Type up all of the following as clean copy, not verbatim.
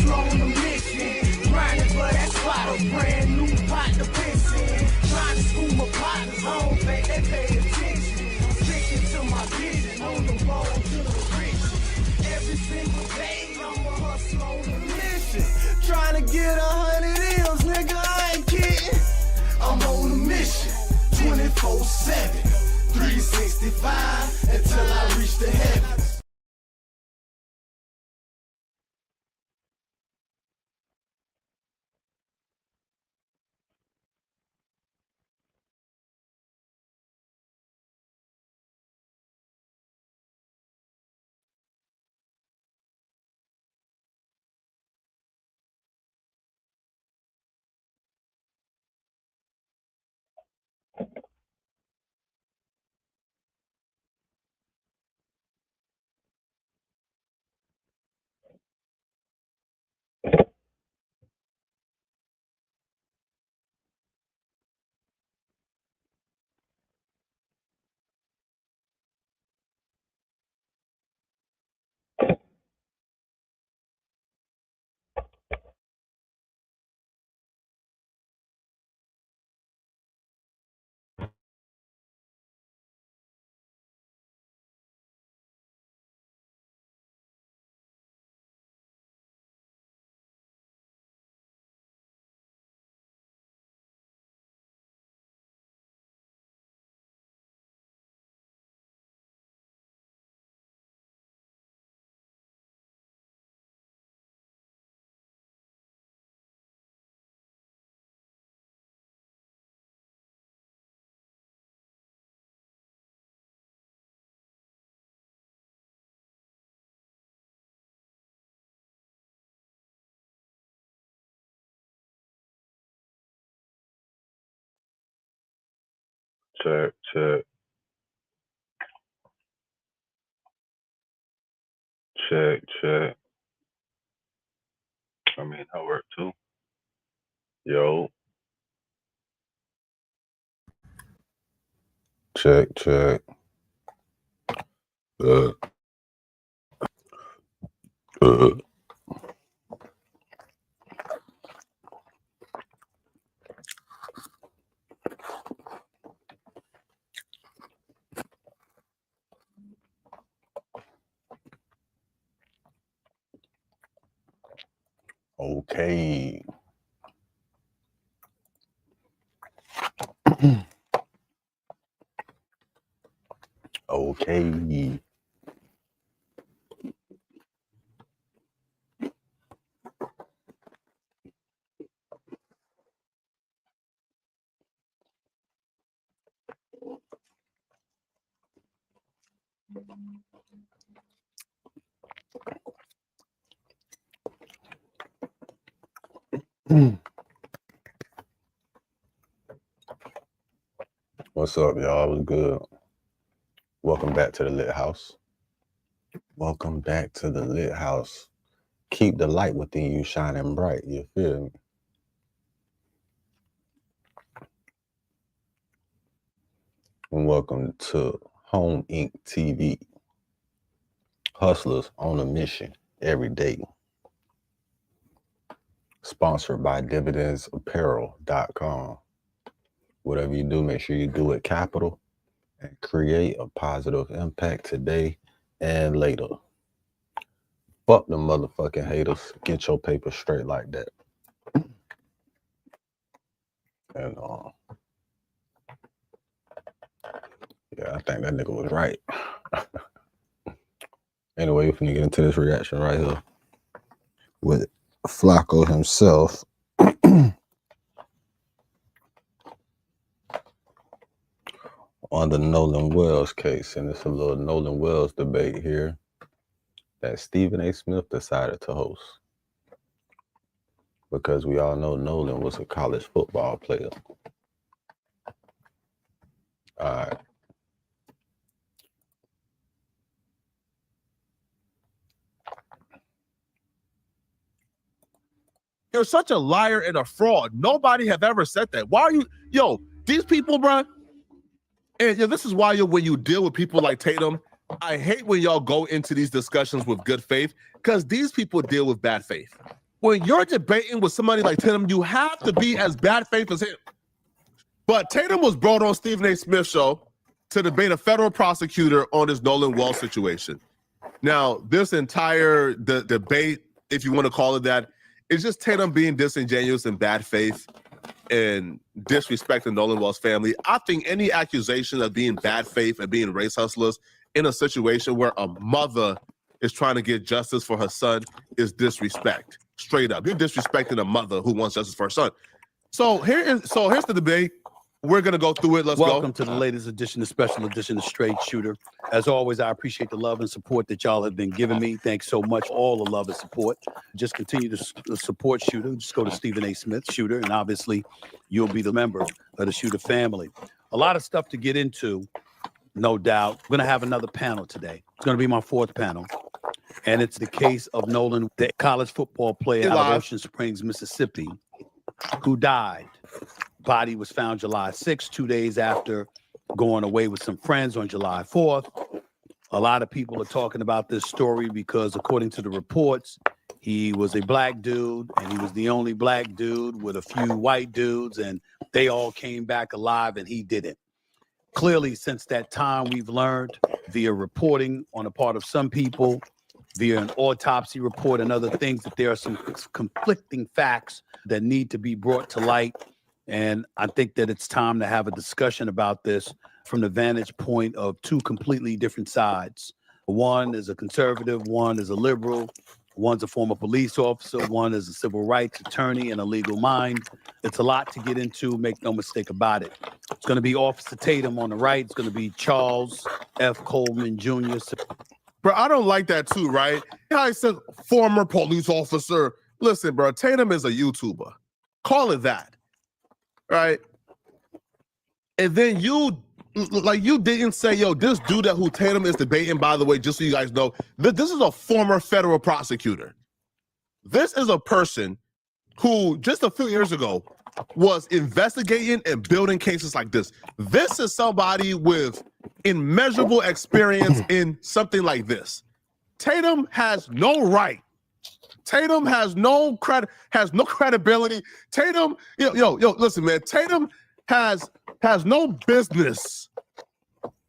hustle on a mission. Grinding for that spot, a brand new pot to piss in. Trying to school my partners, I don't think they pay attention. I'm sticking to my vision, on the road to the riches. Every single day, I'm a hustle on a mission. Trying to get 100 M's, nigga, I ain't kidding. I'm on a mission, 24/7, 365, until I reach the heavens. Check, check. Check, check. I mean, that work too. Yo. Check, check. Okay. Okay. What's up, y'all? What's good? Welcome back to the Lit House. Welcome back to the Lit House. Keep the light within you shining bright. You feel me? And welcome to Home Inc. TV. Hustlers on a mission every day. Sponsored by DividendsApparel.com. Whatever you do, make sure you do it capital and create a positive impact today and later. Fuck the motherfucking haters. Get your paper straight like that. And yeah, I think that nigga was right. Anyway, we're finna get into this reaction right here with Flacco himself. On the Nolan Wells case, and it's a little Nolan Wells debate here that Stephen A. Smith decided to host, because we all know Nolan was a college football player. All right. You're such a liar and a fraud. Nobody have ever said that. Why are you, these people, bro? And this is why when you deal with people like Tatum, I hate when y'all go into these discussions with good faith, because these people deal with bad faith. when you're debating with somebody like Tatum, you have to be as bad faith as him. But Tatum was brought on Stephen A. Smith's show to debate a federal prosecutor on this Nolan Wall situation. Now, this entire debate, if you want to call it that, is just Tatum being disingenuous and bad faith and disrespecting Nolan Wall's family. I think any accusation of being bad faith and being race hustlers in a situation where a mother is trying to get justice for her son is disrespect. Straight up. You're disrespecting a mother who wants justice for her son. So here's the debate. We're going to go through it. Let's Welcome to the latest edition, the special edition of Straight Shooter. As always, I appreciate the love and support that y'all have been giving me. Thanks so much, all the love and support. Just continue to support Shooter. Just go to Stephen A. Smith, Shooter, and obviously you'll be the member of the Shooter family. A lot of stuff to get into, no doubt. We're going to have another panel today. It's going to be my fourth panel, and it's the case of Nolan, the college football player out of Ocean Springs, Mississippi, who died. Body was found July 6th, 2 days after going away with some friends on July 4th. A lot of people are talking about this story because, according to the reports, he was a black dude and he was the only black dude with a few white dudes, and they all came back alive and he didn't. Clearly, since that time, we've learned via reporting on the part of some people, via an autopsy report and other things, that there are some conflicting facts that need to be brought to light. And I think that it's time to have a discussion about this from the vantage point of two completely different sides. One is a conservative, one is a liberal, one's a former police officer, one is a civil rights attorney and a legal mind. It's a lot to get into, make no mistake about it. It's going to be Officer Tatum on the right. It's going to be Charles F. Coleman Jr. Bro, I don't like that too, right? I said former police officer. Listen, bro, Tatum is a YouTuber. Call it that. Right? And then you didn't say, yo, this dude that who Tatum is debating, by the way, just so you guys know, this is a former federal prosecutor. This is a person who just a few years ago was investigating and building cases like this. This is somebody with immeasurable experience in something like this. Tatum has no right. Tatum has no credibility. Tatum, yo, listen, man. Tatum has no business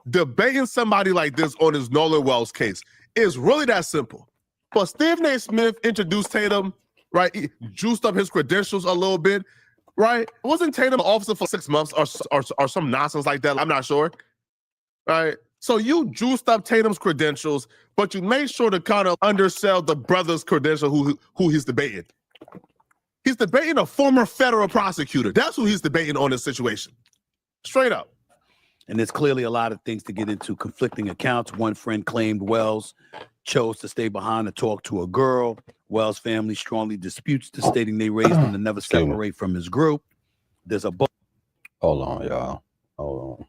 debating somebody like this on his Nolan Wells case. It's really that simple. But Stephen A. Smith introduced Tatum, right? He juiced up his credentials a little bit, right? Wasn't Tatum an officer for 6 months or some nonsense like that? I'm not sure, right? So you juiced up Tatum's credentials, but you made sure to kind of undersell the brother's credential who he's debating. He's debating a former federal prosecutor. That's who he's debating on this situation. Straight up. And there's clearly a lot of things to get into, conflicting accounts. One friend claimed Wells chose to stay behind to talk to a girl. Wells' family strongly disputes this, stating they raised him to never separate from his group. There's a Hold on, y'all. Hold on.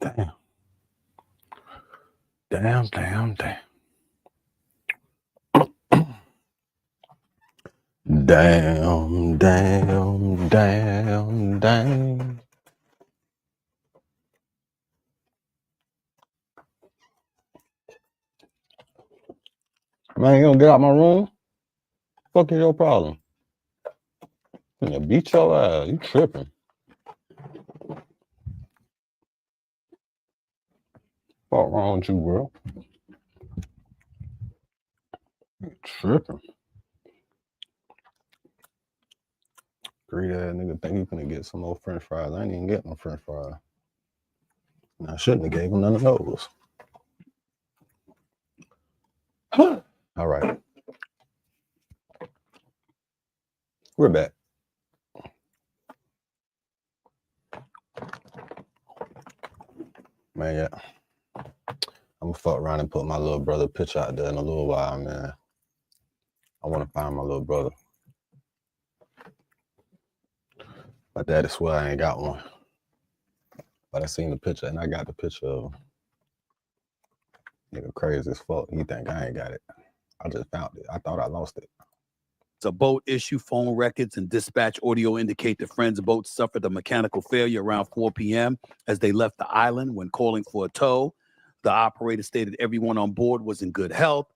Damn. Damn, damn, damn. Damn, damn, damn, damn. Man, you gonna get out my room? Fuck is your problem? I'm gonna beat your ass. You tripping. Fuck wrong with you, bro? You tripping. Greedy ass nigga think he finna get some more french fries. I ain't even get no french fries. And I shouldn't have gave him none of those. All right. We're back. Man, yeah. I'm gonna fuck around and put my little brother picture out there in a little while, man. I wanna find my little brother. My daddy swear I ain't got one. But I seen the picture and I got the picture of him. Nigga crazy as fuck. He think I ain't got it. I just found it. I thought I lost it. It's a boat issue. Phone records and dispatch audio indicate the friend's boat suffered a mechanical failure around 4 p.m. as they left the island. When calling for a tow, the operator stated everyone on board was in good health.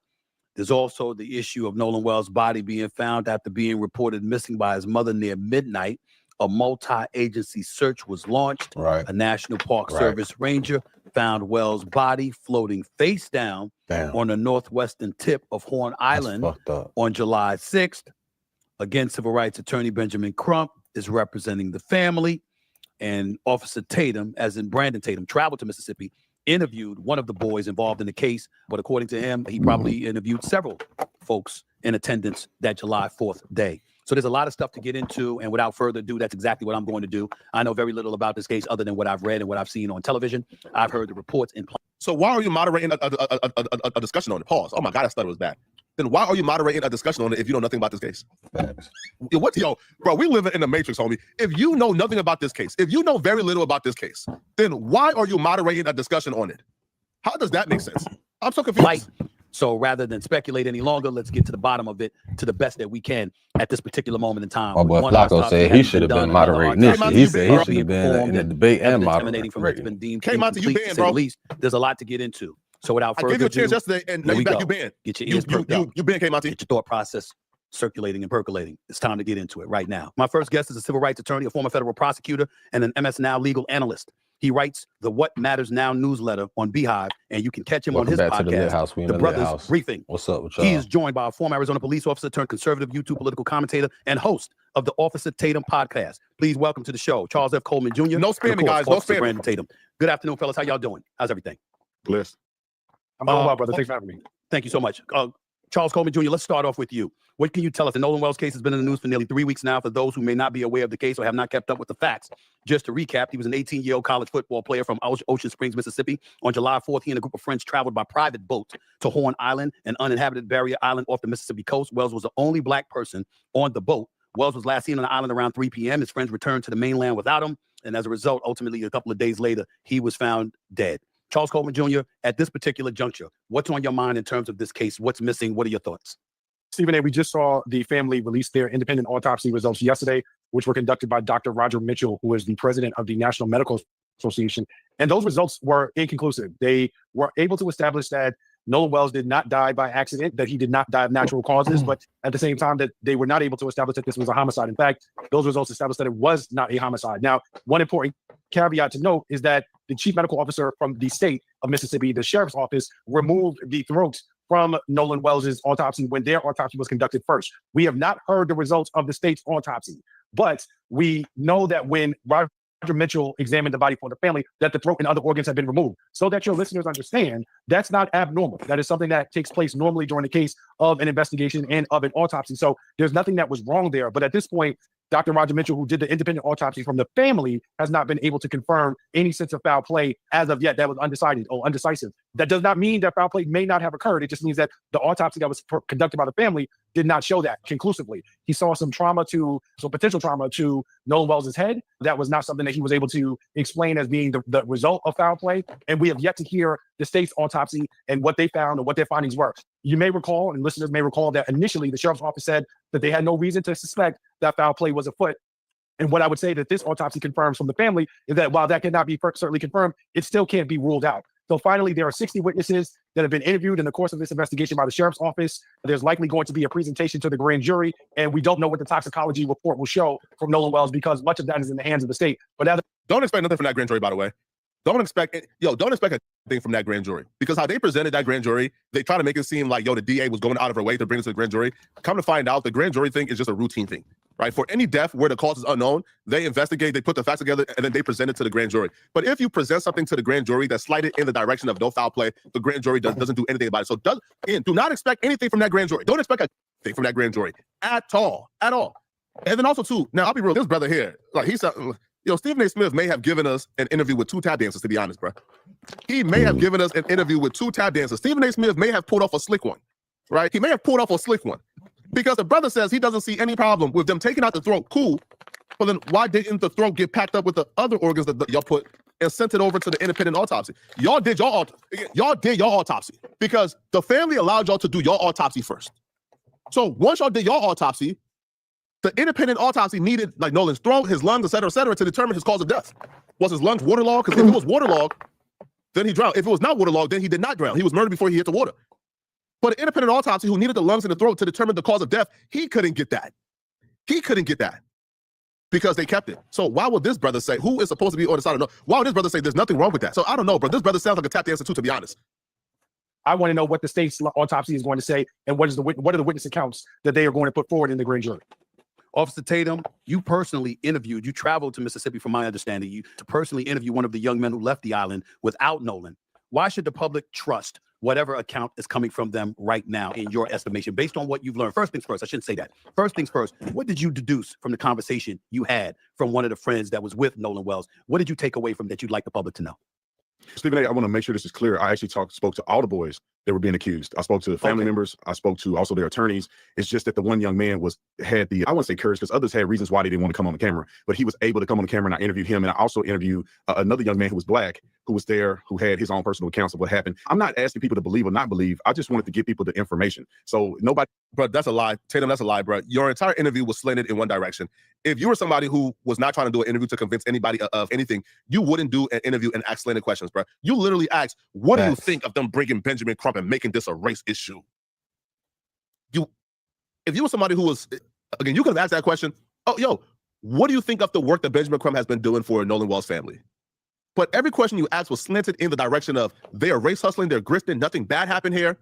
There's also the issue of Nolan Wells' body being found after being reported missing by his mother near midnight. A multi-agency search was launched. Right. A National Park Service ranger found Wells' body floating face down on the northwestern tip of Horn Island on July 6th. Again, civil rights attorney Benjamin Crump is representing the family. And Officer Tatum, as in Brandon Tatum, traveled to Mississippi, interviewed one of the boys involved in the case. But according to him, he probably interviewed several folks in attendance that July 4th day. So there's a lot of stuff to get into, and without further ado, that's exactly what I'm going to do. I know very little about this case other than what I've read and what I've seen on television. I've heard the reports in. So why are you moderating a discussion on it? Pause. Oh my God, I thought it was bad. Then why are you moderating a discussion on it if you know nothing about this case? Yo, bro, we live in the Matrix, homie. If you know nothing about this case, if you know very little about this case, then why are you moderating a discussion on it? How does that make sense? I'm so confused. So rather than speculate any longer, let's get to the bottom of it to the best that we can at this particular moment in time. My boy Flacco said he should have been moderating this. He said he should have been in the debate and moderating. Came out to you banned, bro. At least there's a lot to get into. So without further ado, I gave you a chance yesterday, and now you banned. Get your ears perked up. You banned, came out to get your thought process circulating and percolating. It's time to get into it right now. My first guest is a civil rights attorney, a former federal prosecutor, and an MS Now legal analyst. He writes the What Matters Now newsletter on Beehive, and you can catch him on his podcast, The Brothers Briefing. What's up with y'all? He is joined by a former Arizona police officer turned conservative YouTube political commentator and host of the Officer Tatum podcast. Please welcome to the show, Charles F. Coleman Jr. No spamming, guys. No spamming. Brandon Tatum. Good afternoon, fellas. How y'all doing? How's everything? Blessed. I'm doing well, brother. Thanks for having me. Thank you so much. Charles Coleman Jr., let's start off with you. What can you tell us? The Nolan Wells case has been in the news for nearly 3 weeks now. For those who may not be aware of the case or have not kept up with the facts, just to recap, he was an 18-year-old college football player from Ocean Springs, Mississippi. On July 4th, he and a group of friends traveled by private boat to Horn Island, an uninhabited barrier island off the Mississippi coast. Wells was the only black person on the boat. Wells was last seen on the island around 3 p.m. His friends returned to the mainland without him, and as a result, ultimately, a couple of days later, he was found dead. Charles Coleman Jr., at this particular juncture, what's on your mind in terms of this case? What's missing? What are your thoughts? Stephen A., we just saw the family release their independent autopsy results yesterday, which were conducted by Dr. Roger Mitchell, who is the president of the National Medical Association. And those results were inconclusive. They were able to establish that Nolan Wells did not die by accident, that he did not die of natural causes, but at the same time that they were not able to establish that this was a homicide. In fact, those results established that it was not a homicide. Now, one important caveat to note is that the chief medical officer from the state of Mississippi, the sheriff's office, removed the throat from Nolan Wells's autopsy when their autopsy was conducted first. We have not heard the results of the state's autopsy, but we know that when Roger Mitchell examined the body for the family, that the throat and other organs have been removed. So that your listeners understand, that's not abnormal. That is something that takes place normally during the case of an investigation and of an autopsy. So there's nothing that was wrong there. But at this point, Dr. Roger Mitchell, who did the independent autopsy from the family, has not been able to confirm any sense of foul play as of yet. That was undecided or undecisive. That does not mean that foul play may not have occurred. It just means that the autopsy that was conducted by the family did not show that conclusively. He saw some potential trauma to Nolan Wells's head. That was not something that he was able to explain as being the result of foul play. And we have yet to hear the state's autopsy and what they found and what their findings were. You may recall, and listeners may recall, that initially the sheriff's office said that they had no reason to suspect that foul play was afoot. And what I would say that this autopsy confirms from the family is that while that cannot be certainly confirmed, it still can't be ruled out. So finally, there are 60 witnesses that have been interviewed in the course of this investigation by the sheriff's office. There's likely going to be a presentation to the grand jury, and we don't know what the toxicology report will show from Nolan Wells because much of that is in the hands of the state. But don't expect nothing from that grand jury, by the way. Don't expect a thing from that grand jury, because how they presented that grand jury, they try to make it seem like, the DA was going out of her way to bring it to the grand jury. Come to find out, the grand jury thing is just a routine thing, right? For any death where the cause is unknown, they investigate, they put the facts together, and then they present it to the grand jury. But if you present something to the grand jury that's slighted in the direction of no foul play, the grand jury doesn't do anything about it. So do not expect anything from that grand jury. Don't expect a thing from that grand jury at all. And then also too, now I'll be real, this brother here, like he said, Stephen A. Smith may have given us an interview with two tap dancers, to be honest, bro. He may have given us an interview with two tap dancers. Stephen A. Smith may have pulled off a slick one, right? He may have pulled off a slick one because the brother says he doesn't see any problem with them taking out the throat. Cool. But then why didn't the throat get packed up with the other organs that y'all put and sent it over to the independent autopsy? Y'all did your autopsy because the family allowed y'all to do your autopsy first. So once y'all did your autopsy, the independent autopsy needed like Nolan's throat, his lungs, et cetera, to determine his cause of death. Was his lungs waterlogged? Because if it was waterlogged, then he drowned. If it was not waterlogged, then he did not drown. He was murdered before he hit the water. But an independent autopsy who needed the lungs and the throat to determine the cause of death, he couldn't get that. Because they kept it. So why would this brother say, who is supposed to be on the side of no? Why would this brother say there's nothing wrong with that? So I don't know, bro. This brother sounds like a tap dancer too, to be honest. I want to know what the state's autopsy is going to say and what are the witness accounts that they are going to put forward in the grand jury. Officer Tatum, you traveled to Mississippi, from my understanding, to personally interview one of the young men who left the island without Nolan. Why should the public trust whatever account is coming from them right now, in your estimation, based on what you've learned? First things first, I shouldn't say that. First things first, what did you deduce from the conversation you had from one of the friends that was with Nolan Wells? What did you take away from that you'd like the public to know? Stephen A., I want to make sure this is clear. I actually spoke to all the boys that were being accused. I spoke to the family members. I spoke to also their attorneys. It's just that the one young man had the, I wouldn't say courage, because others had reasons why they didn't want to come on the camera, but he was able to come on the camera, and I interviewed him. And I also interviewed another young man who was Black, who was there, who had his own personal accounts of what happened. I'm not asking people to believe or not believe. I just wanted to give people the information. So nobody. Bro, that's a lie. Tatum, that's a lie, bro. Your entire interview was slanted in one direction. If you were somebody who was not trying to do an interview to convince anybody of anything, you wouldn't do an interview and ask slanted questions, bro. You literally asked, what do you think of them bringing Benjamin Crump and making this a race issue? If you were somebody who was, again, you could have asked that question. Oh, what do you think of the work that Benjamin Crump has been doing for Nolan Wells' family? But every question you asked was slanted in the direction of they are race hustling, they're grifting, nothing bad happened here.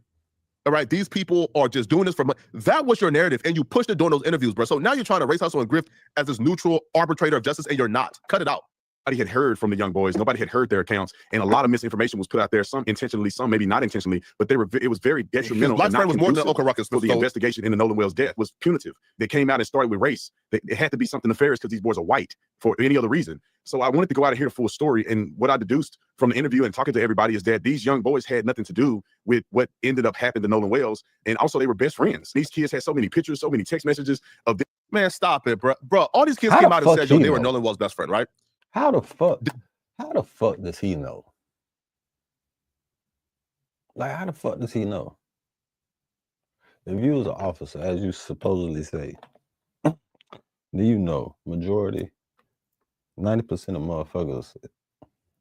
All right, these people are just doing this for money. That was your narrative, and you pushed it during those interviews, bro. So now you're trying to race hustle and grift as this neutral arbitrator of justice, and you're not. Cut it out. Nobody had heard from the young boys. Nobody had heard their accounts, and a lot of misinformation was put out there. Some intentionally, some maybe not intentionally, but it was very detrimental. Life was more than Oka Ruckus. So the investigation into Nolan Wells' death was punitive. They came out and started with race. It had to be something nefarious because these boys are white for any other reason. So I wanted to go out and hear the full story. And what I deduced from the interview and talking to everybody is that these young boys had nothing to do with what ended up happening to Nolan Wells. And also they were best friends. These kids had so many pictures, so many text messages of them. Man, stop it, bro. Bro, all these kids came out and said, they were Nolan Wells' best friend, right? How the fuck does he know? Like, how the fuck does he know? If you was an officer, as you supposedly say, do you know majority, 90% of motherfuckers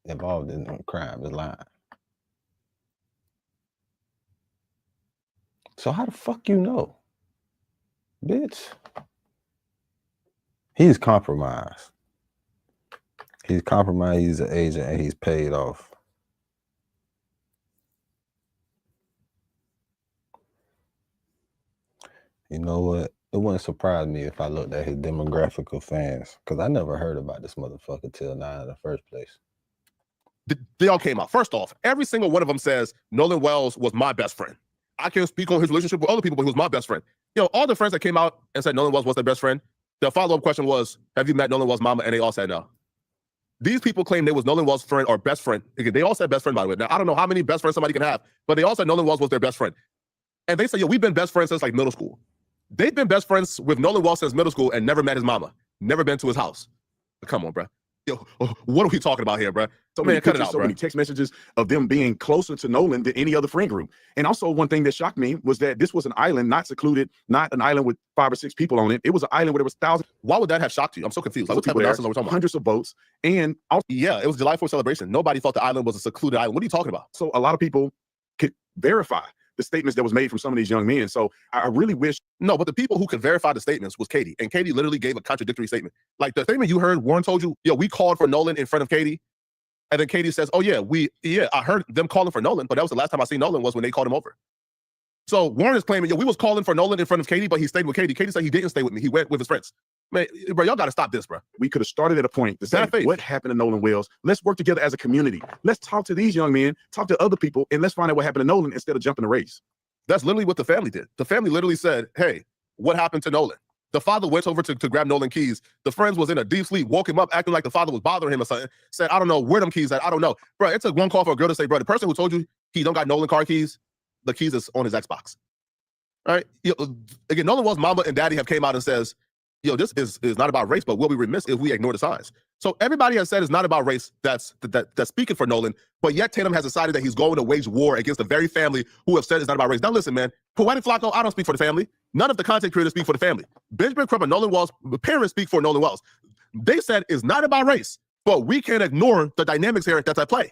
involved in crime is lying? So how the fuck you know? Bitch. He's compromised. He's compromised. He's an agent, and he's paid off. You know what? It wouldn't surprise me if I looked at his demographic of fans, because I never heard about this motherfucker till now in the first place. They all came out. First off, every single one of them says Nolan Wells was my best friend. I can't speak on his relationship with other people, but he was my best friend. You know, all the friends that came out and said Nolan Wells was their best friend, the follow-up question was, have you met Nolan Wells' mama? And they all said no. These people claimed they was Nolan Wells' friend or best friend. Again, they all said best friend, by the way. Now, I don't know how many best friends somebody can have, but they all said Nolan Wells was their best friend. And they said, yo, we've been best friends since like middle school. They've been best friends with Nolan Wells since middle school and never met his mama. Never been to his house. Come on, bro. Yo, what are we talking about here, bro? So many pictures, so many text messages of them being closer to Nolan than any other friend group. And also one thing that shocked me was that this was an island, not secluded, not an island with 5 or 6 people on it. It was an island where there was thousands. Why would that have shocked you? I'm so confused. Like, what type of nonsense are we talking about? Hundreds of boats. And also, yeah, it was July 4th celebration. Nobody thought the island was a secluded island. What are you talking about? So a lot of people could verify the statements that was made from some of these young men. So I really wish. No, but the people who could verify the statements was Katie. And Katie literally gave a contradictory statement. Like the statement you heard, Warren told you, yo, we called for Nolan in front of Katie. And then Katie says, oh yeah, I heard them calling for Nolan, but that was the last time I seen Nolan was when they called him over. So Warren is claiming, yo, we was calling for Nolan in front of Katie, but he stayed with Katie. Katie said he didn't stay with me. He went with his friends. Man, bro, y'all got to stop this, bro. We could have started at a point to say, what happened to Nolan Wells? Let's work together as a community. Let's talk to these young men, talk to other people, and let's find out what happened to Nolan instead of jumping the race. That's literally what the family did. The family literally said, hey, what happened to Nolan? The father went over to grab Nolan keys. The friends was in a deep sleep, woke him up, acting like the father was bothering him or something. Said, I don't know where them keys at. I don't know. Bro, it took one call for a girl to say, bro, the person who told you he don't got Nolan car keys, the keys is on his Xbox. All right? Again, Nolan Wells' mama and daddy have came out and says, yo, this is not about race, but we'll be remiss if we ignore the signs. So everybody has said it's not about race that's speaking for Nolan, but yet Tatum has decided that he's going to wage war against the very family who have said it's not about race. Now listen, man, Poetic Flacco, I don't speak for the family. None of the content creators speak for the family. Benjamin Crump and Nolan Wells, the parents speak for Nolan Wells. They said it's not about race, but we can't ignore the dynamics here that's at play.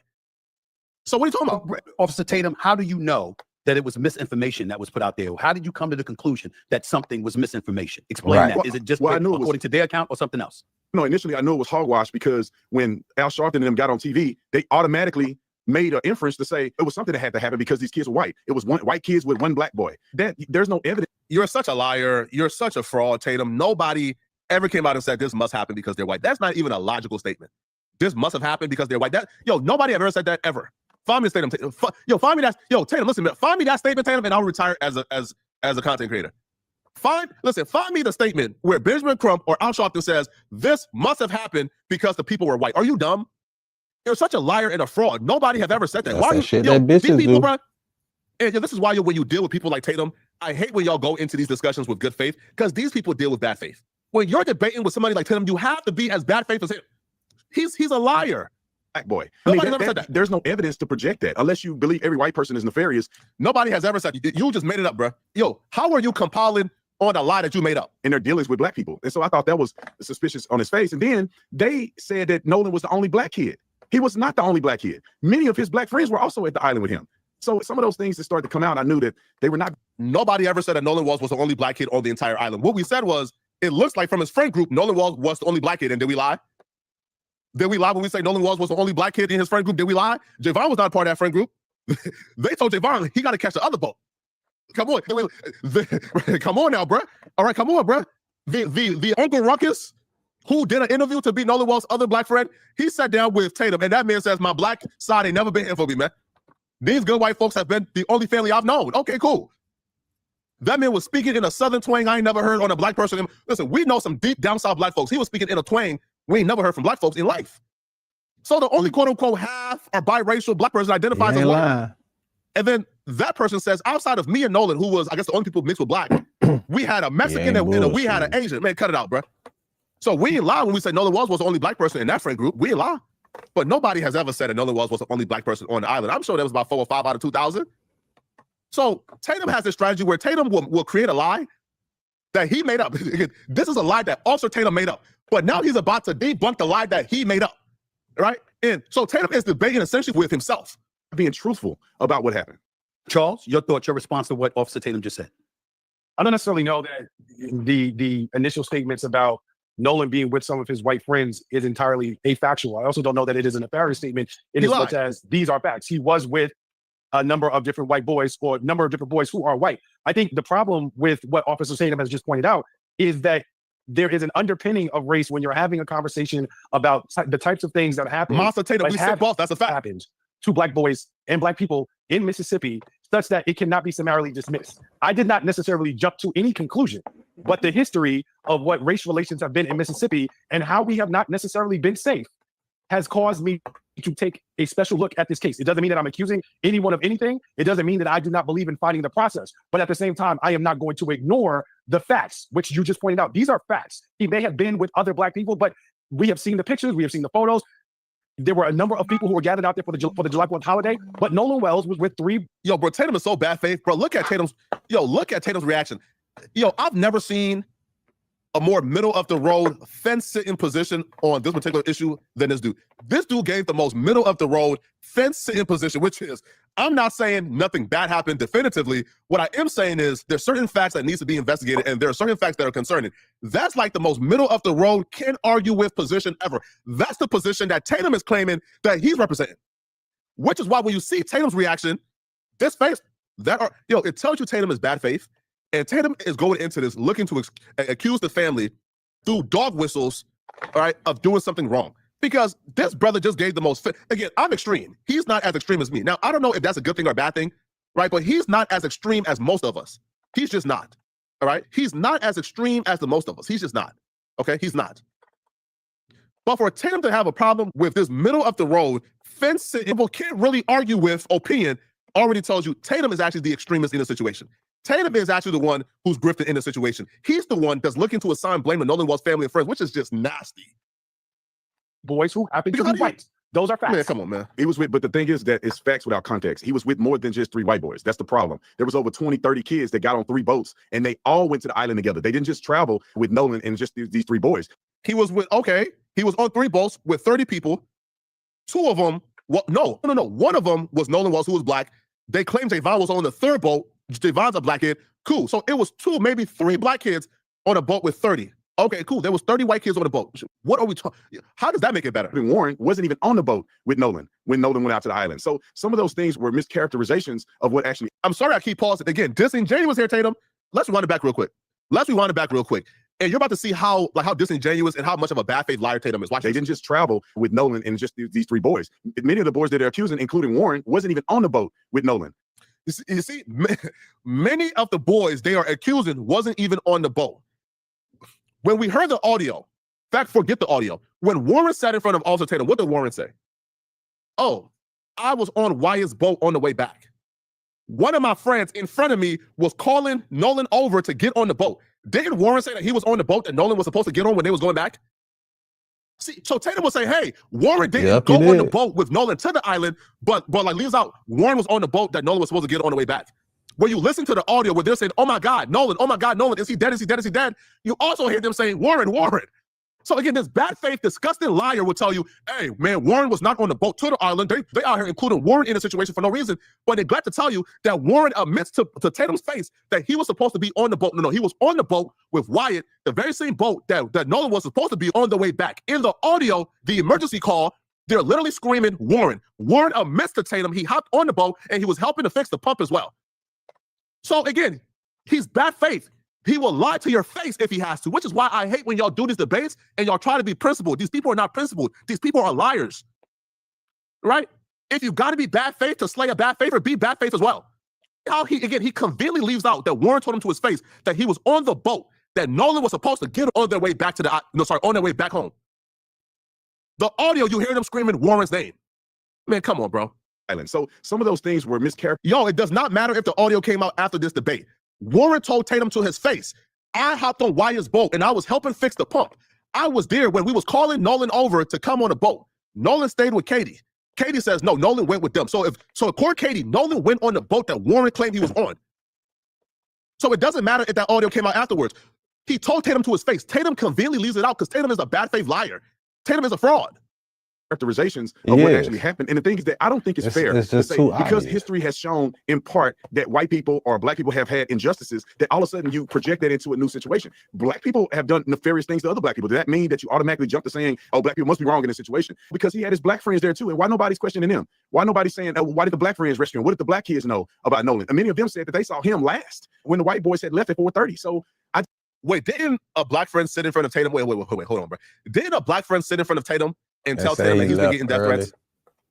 So what are you talking about? Officer Tatum, how do you know that it was misinformation that was put out there? How did you come to the conclusion that something was misinformation? Explain that. Is it just according to their account or something else? No, initially I knew it was hogwash because when Al Sharpton and them got on TV, they automatically made an inference to say it was something that had to happen because these kids were white. It was white kids with one black boy. There's no evidence. You're such a liar. You're such a fraud, Tatum. Nobody ever came out and said this must happen because they're white. That's not even a logical statement. This must have happened because they're white. Nobody ever said that ever. Find me a statement. Find me that. Tatum, listen, man. Find me that statement, Tatum, and I'll retire as a content creator. Find me the statement where Benjamin Crump or Al Sharpton says this must have happened because the people were white. Are you dumb? You're such a liar and a fraud. Nobody have ever said that. Why are you, shit that bitches people, do. bro? And this is why when you deal with people like Tatum, I hate when y'all go into these discussions with good faith because these people deal with bad faith. When you're debating with somebody like Tatum, you have to be as bad faith as him. He's a liar. Black boy. I mean, there's no evidence to project that unless you believe every white person is nefarious. Nobody has ever said you just made it up, bro. Yo, how are you compiling on a lie that you made up in their dealings with black people? And so I thought that was suspicious on his face. And then they said that Nolan was the only black kid. He was not the only black kid. Many of his black friends were also at the island with him. So some of those things that started to come out, I knew that they were not. Nobody ever said that Nolan Wells was the only black kid on the entire island. What we said was, it looks like from his friend group, Nolan Wells was the only black kid. And did we lie? Did we lie when we say Nolan Wells was the only black kid in his friend group? Did we lie? Javon was not part of that friend group. They told Javon he got to catch the other boat. Come on. Come on now, bro. All right, come on, bro. The Uncle Ruckus, who did an interview to be Nolan Wells' other black friend, he sat down with Tatum, and that man says, my black side ain't never been here for me, man. These good white folks have been the only family I've known. Okay, cool. That man was speaking in a southern twang I ain't never heard on a black person. Listen, we know some deep down south black folks. He was speaking in a twang we ain't never heard from black folks in life. So the only quote unquote half or biracial black person identifies as white. And then that person says, outside of me and Nolan, who was, I guess, the only people mixed with black, we had a Mexican and we had an Asian. Man, cut it out, bro. So we ain't lie when we say Nolan Wells was the only black person in that friend group. We ain't lie. But nobody has ever said that Nolan Wells was the only black person on the island. I'm sure there was about 4 or 5 out of 2,000. So Tatum has this strategy where Tatum will create a lie that he made up. This is a lie that Officer Tatum made up. But now he's about to debunk the lie that he made up, right? And so Tatum is debating essentially with himself. Being truthful about what happened. Charles, your thoughts, your response to what Officer Tatum just said. I don't necessarily know that the initial statements about Nolan being with some of his white friends is entirely afactual. I also don't know that it is a nefarious statement in as much as these are facts. He was with a number of different white boys or a number of different boys who are white. I think the problem with what Officer Tatum has just pointed out is that there is an underpinning of race when you're having a conversation about the types of things that happen. Monster Tatum, we said both. That's a fact. Happens to black boys and black people in Mississippi, such that it cannot be summarily dismissed. I did not necessarily jump to any conclusion, but the history of what race relations have been in Mississippi and how we have not necessarily been safe has caused me to take a special look at this case. It doesn't mean that I'm accusing anyone of anything. It doesn't mean that I do not believe in fighting the process. But at the same time, I am not going to ignore the facts, which you just pointed out. These are facts. He may have been with other black people, but we have seen the pictures, we have seen the photos. There were a number of people who were gathered out there for the July 4th holiday, but Nolan Wells was with 3. Yo, bro, Tatum is so bad faith. Bro, look at Tatum's reaction. Yo, I've never seen a more middle of the road fence-sitting position on this particular issue than this dude. This dude gave the most middle of the road fence-sitting position, which is, I'm not saying nothing bad happened definitively. What I am saying is there's certain facts that needs to be investigated, and there are certain facts that are concerning. That's like the most middle of the road, can't argue with position ever. That's the position that Tatum is claiming that he's representing. Which is why when you see Tatum's reaction, this face, it tells you Tatum is bad faith. And Tatum is going into this looking to accuse the family through dog whistles, all right, of doing something wrong. Because this brother just gave the most, again, I'm extreme. He's not as extreme as me. Now, I don't know if that's a good thing or a bad thing, right? But he's not as extreme as most of us. He's just not, all right? He's not as extreme as the most of us. He's just not, okay? He's not. But for Tatum to have a problem with this middle of the road, fence-sitting, people can't really argue with opinion, already tells you Tatum is actually the extremist in the situation. Tatum is actually the one who's grifting in the situation. He's the one that's looking to assign blame to Nolan Wells' family and friends, which is just nasty. Boys who happen to be white. Those are facts. Man, come on, man. He was with, but the thing is that it's facts without context. He was with more than just 3 white boys. That's the problem. There was over 20, 30 kids that got on 3 boats, and they all went to the island together. They didn't just travel with Nolan and just these 3 boys. He was on 3 boats with 30 people. 2 of them, no. One of them was Nolan Wells, who was black. They claimed Javon was on the 3rd boat. Javon's a black kid. Cool. So it was 2, maybe 3 black kids on a boat with 30. Okay, cool. There was 30 white kids on the boat. What are we talking? How does that make it better? Warren wasn't even on the boat with Nolan when Nolan went out to the island. So some of those things were mischaracterizations of what actually. I'm sorry I keep pausing. Again, disingenuous here, Tatum. Let's rewind it back real quick. And you're about to see how disingenuous and how much of a bad faith liar Tatum is. Watch they this. didn't just travel with Nolan and just these 3 boys. Many of the boys that they're accusing, including Warren, wasn't even on the boat with Nolan. You see, many of the boys they are accusing wasn't even on the boat. When we heard the audio, in fact, forget the audio. When Warren sat in front of Officer Tatum, what did Warren say? Oh, I was on Wyatt's boat on the way back. One of my friends in front of me was calling Nolan over to get on the boat. Didn't Warren say that he was on the boat that Nolan was supposed to get on when they was going back? See, so Tatum will say, hey, Warren didn't go on the boat with Nolan to the island, but like leaves out, Warren was on the boat that Nolan was supposed to get on the way back. When you listen to the audio where they're saying, oh my God, Nolan, is he dead, is he dead, is he dead? You also hear them saying, Warren. So again, this bad faith, disgusting liar will tell you, hey, man, Warren was not on the boat to the island. They out here including Warren in a situation for no reason. But they're glad to tell you that Warren admits to Tatum's face that he was supposed to be on the boat. No, he was on the boat with Wyatt, the very same boat that Nolan was supposed to be on the way back. In the audio, the emergency call, they're literally screaming, Warren. Warren admits to Tatum he hopped on the boat and he was helping to fix the pump as well. So again, he's bad faith. He will lie to your face if he has to, which is why I hate when y'all do these debates and y'all try to be principled. These people are not principled. These people are liars, right? If you got to be bad faith to slay a bad faith, or be bad faith as well. How he conveniently leaves out that Warren told him to his face that he was on the boat that Nolan was supposed to get on their way back on their way back home. The audio, you hear them screaming Warren's name. Man, come on, bro. So some of those things were mischaracterized. Yo, it does not matter if the audio came out after this debate. Warren told Tatum to his face, I hopped on Wyatt's boat and I was helping fix the pump. I was there when we was calling Nolan over to come on a boat. Nolan stayed with Katie. Katie says, no, Nolan went with them. So according to Katie, Nolan went on the boat that Warren claimed he was on. So it doesn't matter if that audio came out afterwards. He told Tatum to his face. Tatum conveniently leaves it out because Tatum is a bad faith liar. Tatum is a fraud. characterizations of what actually happened. And the thing is that I don't think it's fair It's to just say, too because obvious. history has shown in part that white people or black people have had injustices, that all of a sudden you project that into a new situation. Black people have done nefarious things to other black people. Does that mean that you automatically jump to saying, oh, black people must be wrong in this situation? Because he had his black friends there too. And why nobody's questioning them? Why nobody's saying, oh, why did the black friends rescue him? What did the black kids know about Nolan? And many of them said that they saw him last when the white boys had left at 4:30. So wait, didn't a black friend sit in front of Tatum? Wait, hold on, bro. Didn't a black friend sit in front of Tatum and tell Tatum that he's been getting death threats?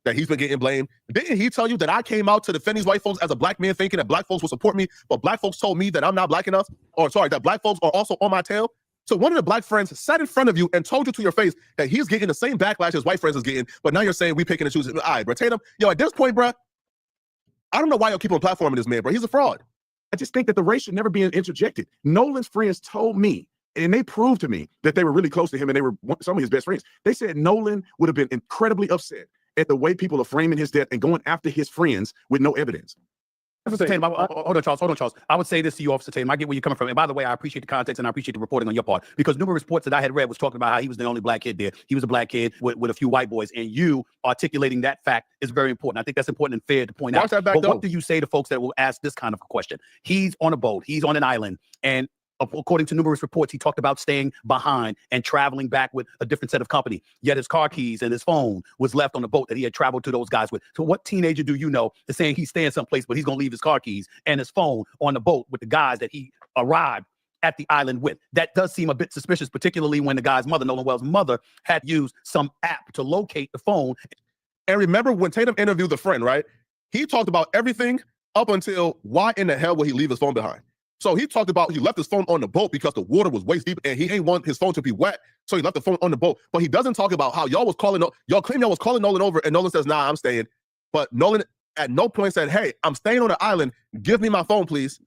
That he's been getting blamed? Didn't he tell you that I came out to defend these white folks as a black man thinking that black folks will support me, but black folks told me that I'm not black enough? Or sorry, that black folks are also on my tail? So one of the black friends sat in front of you and told you to your face that he's getting the same backlash as white friends is getting, but now you're saying we picking and choosing. All right, bro, Tatum, yo, at this point, bro, I don't know why you're keeping platforming this man, bro. He's a fraud. I just think that the race should never be interjected. Nolan's friends told me, and they proved to me that they were really close to him and they were some of his best friends. They said Nolan would have been incredibly upset at the way people are framing his death and going after his friends with no evidence. Tatum, hold on, Charles. I would say this to you, Officer Tatum. I get where you're coming from. And by the way, I appreciate the context and I appreciate the reporting on your part, because numerous reports that I had read was talking about how he was the only black kid there. He was a black kid with a few white boys, and you articulating that fact is very important. I think that's important and fair to point out. But what do you say to folks that will ask this kind of a question? He's on a boat, he's on an island, and according to numerous reports, he talked about staying behind and traveling back with a different set of company. Yet his car keys and his phone was left on the boat that he had traveled to those guys with. So what teenager do you know is saying he's staying someplace, but he's going to leave his car keys and his phone on the boat with the guys that he arrived at the island with? That does seem a bit suspicious, particularly when the guy's mother, Nolan Wells' mother, had used some app to locate the phone. And remember when Tatum interviewed the friend, right? He talked about everything up until why in the hell would he leave his phone behind? So he talked about he left his phone on the boat because the water was waist deep and he ain't want his phone to be wet. So he left the phone on the boat. But he doesn't talk about how y'all claim y'all was calling Nolan over and Nolan says, nah, I'm staying. But Nolan at no point said, hey, I'm staying on the island. Give me my phone, please.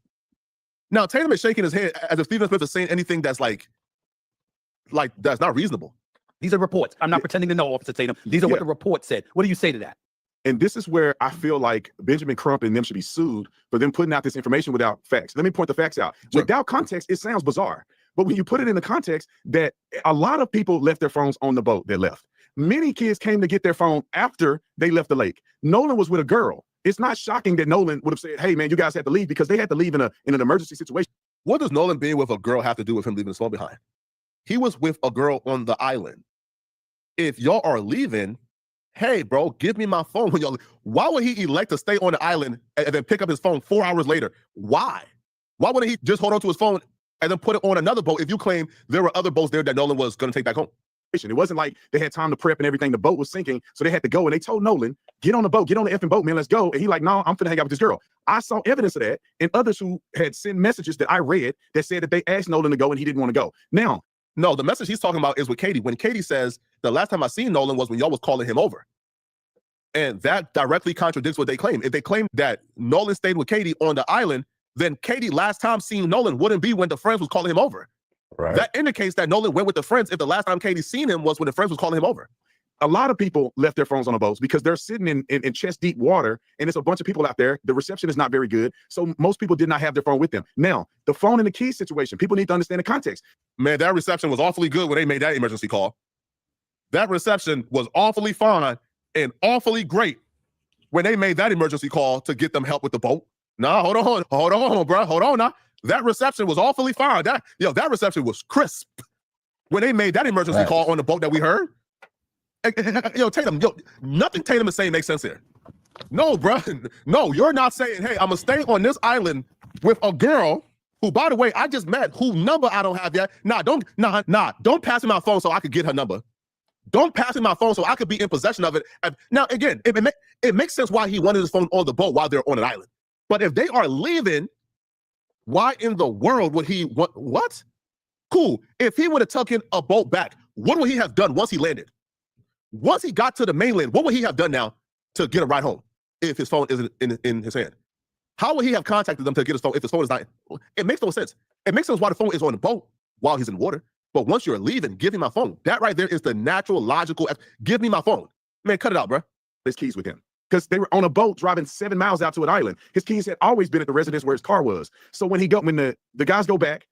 Now, Tatum is shaking his head as if Stephen Smith is saying anything that's like that's not reasonable. These are reports. I'm not pretending to know, Officer Tatum. These are what the report said. What do you say to that? And this is where I feel like Benjamin Crump and them should be sued for them putting out this information without facts. Let me point the facts out. Sure. Without context, it sounds bizarre. But when you put it in the context that a lot of people left their phones on the boat that left. Many kids came to get their phone after they left the lake. Nolan was with a girl. It's not shocking that Nolan would have said, hey, man, you guys had to leave, because they had to leave in an emergency situation. What does Nolan being with a girl have to do with him leaving his phone behind? He was with a girl on the island. If y'all are leaving, hey, bro, give me my phone when y'all. Why would he elect to stay on the island and then pick up his phone 4 hours later? Why? Why wouldn't he just hold on to his phone and then put it on another boat if you claim there were other boats there that Nolan was going to take back home? It wasn't like they had time to prep and everything. The boat was sinking, so they had to go. And they told Nolan, get on the boat, get on the effing boat, man, let's go. And he like, no, I'm finna hang out with this girl. I saw evidence of that, and others who had sent messages that I read that said that they asked Nolan to go and he didn't want to go. Now, no, the message he's talking about is with Katie. When Katie says the last time I seen Nolan was when y'all was calling him over. And that directly contradicts what they claim. If they claim that Nolan stayed with Katie on the island, then Katie last time seeing Nolan wouldn't be when the friends was calling him over. Right. That indicates that Nolan went with the friends if the last time Katie seen him was when the friends was calling him over. A lot of people left their phones on the boats because they're sitting in chest deep water, and it's a bunch of people out there. The reception is not very good. So most people did not have their phone with them. Now, the phone and the key situation, people need to understand the context. Man, that reception was awfully good when they made that emergency call. That reception was awfully fine and awfully great when they made that emergency call to get them help with the boat. Nah, hold on, bro. Hold on now. That reception was awfully fine. That reception was crisp when they made that emergency call on the boat that we heard. Yo, Tatum, nothing Tatum is saying makes sense here. No, bro. No, you're not saying, hey, I'm gonna stay on this island with a girl who, by the way, I just met, whose number I don't have yet. Don't pass me my phone so I could get her number. Don't pass me my phone so I could be in possession of it. Now, again, it makes sense why he wanted his phone on the boat while they're on an island. But if they are leaving, why in the world would he want, what? Cool. If he would have taken a boat back, what would he have done once he landed? Once he got to the mainland, what would he have done now to get a ride home if his phone isn't in his hand? How would he have contacted them to get his phone if his phone is not? It makes no sense. It makes sense why the phone is on the boat while he's in water. But once you're leaving, give me my phone. That right there is the natural, logical, give me my phone. Man, cut it out, bro. His keys with him. Because they were on a boat driving 7 miles out to an island. His keys had always been at the residence where his car was. So when the guys go back,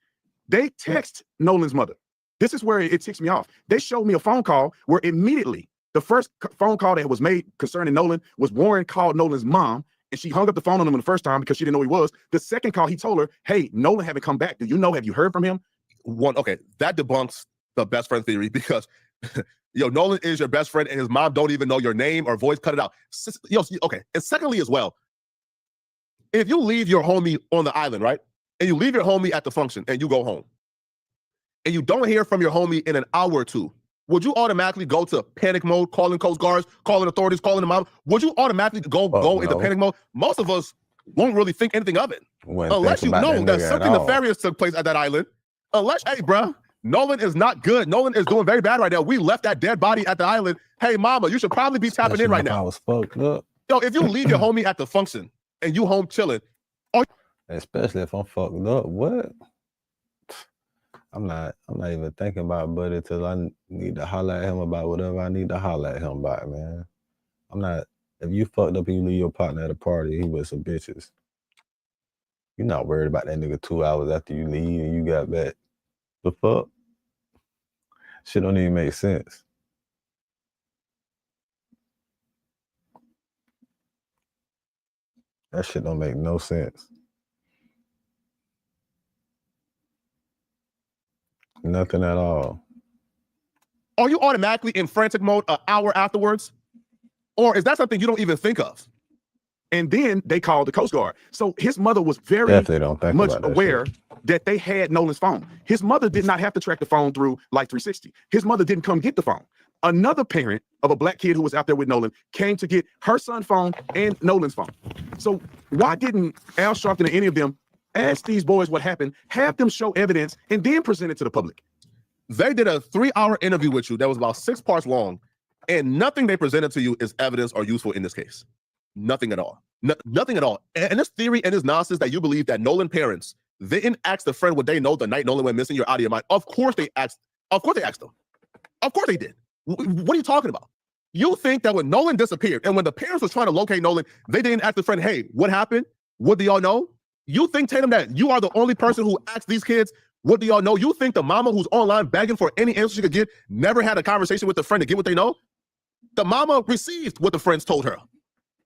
they text Nolan's mother. This is where it ticks me off. They showed me a phone call where immediately The first phone call that was made concerning Nolan was Warren called Nolan's mom, and she hung up the phone on him the first time because she didn't know who he was. The second call, he told her, hey, Nolan haven't come back. Do you know? Have you heard from him? Okay, that debunks the best friend theory because Nolan is your best friend and his mom don't even know your name or voice. Cut it out. Okay. And secondly, as well, if you leave your homie on the island, right, and you leave your homie at the function and you go home, and you don't hear from your homie in an hour or two, would you automatically go to panic mode, calling Coast Guards, calling authorities, calling the mom? Would you automatically go into panic mode? Most of us won't really think anything of it. Unless you know that something nefarious took place at that island. Unless, hey, bruh, Nolan is not good. Nolan is doing very bad right now. We left that dead body at the island. Hey, mama, you should probably be tapping in right now. I was fucked up. If you leave your homie at the function and you home chilling, especially if I'm fucked up, what? I'm not even thinking about Buddy till I need to holler at him about whatever I need to holler at him about, man. I'm not, if you fucked up and you leave your partner at a party, he with some bitches, you're not worried about that nigga 2 hours after you leave and you got back. The fuck? Shit don't even make sense. That shit don't make no sense. Nothing at all. Are you automatically in frantic mode an hour afterwards? Or is that something you don't even think of? And then they called the Coast Guard. So his mother was very much aware that they had Nolan's phone. His mother did not have to track the phone through Life 360. His mother didn't come get the phone. Another parent of a black kid who was out there with Nolan came to get her son's phone and Nolan's phone. So why didn't Al Sharpton or any of them ask these boys what happened, have them show evidence, and then present it to the public? They did a 3-hour interview with you that was about 6 parts long, and nothing they presented to you is evidence or useful in this case. Nothing at all. Nothing at all. And this theory and this nonsense that you believe that Nolan parents, they didn't ask the friend what they know the night Nolan went missing, you're out of your mind. Of course they asked. Of course they asked them. Of course they did. What are you talking about? You think that when Nolan disappeared and when the parents was trying to locate Nolan, they didn't ask the friend, hey, what happened? What do y'all know? You think, Tatum, that you are the only person who asked these kids, what do y'all know? You think the mama who's online begging for any answer she could get never had a conversation with the friend to get what they know? The mama received what the friends told her.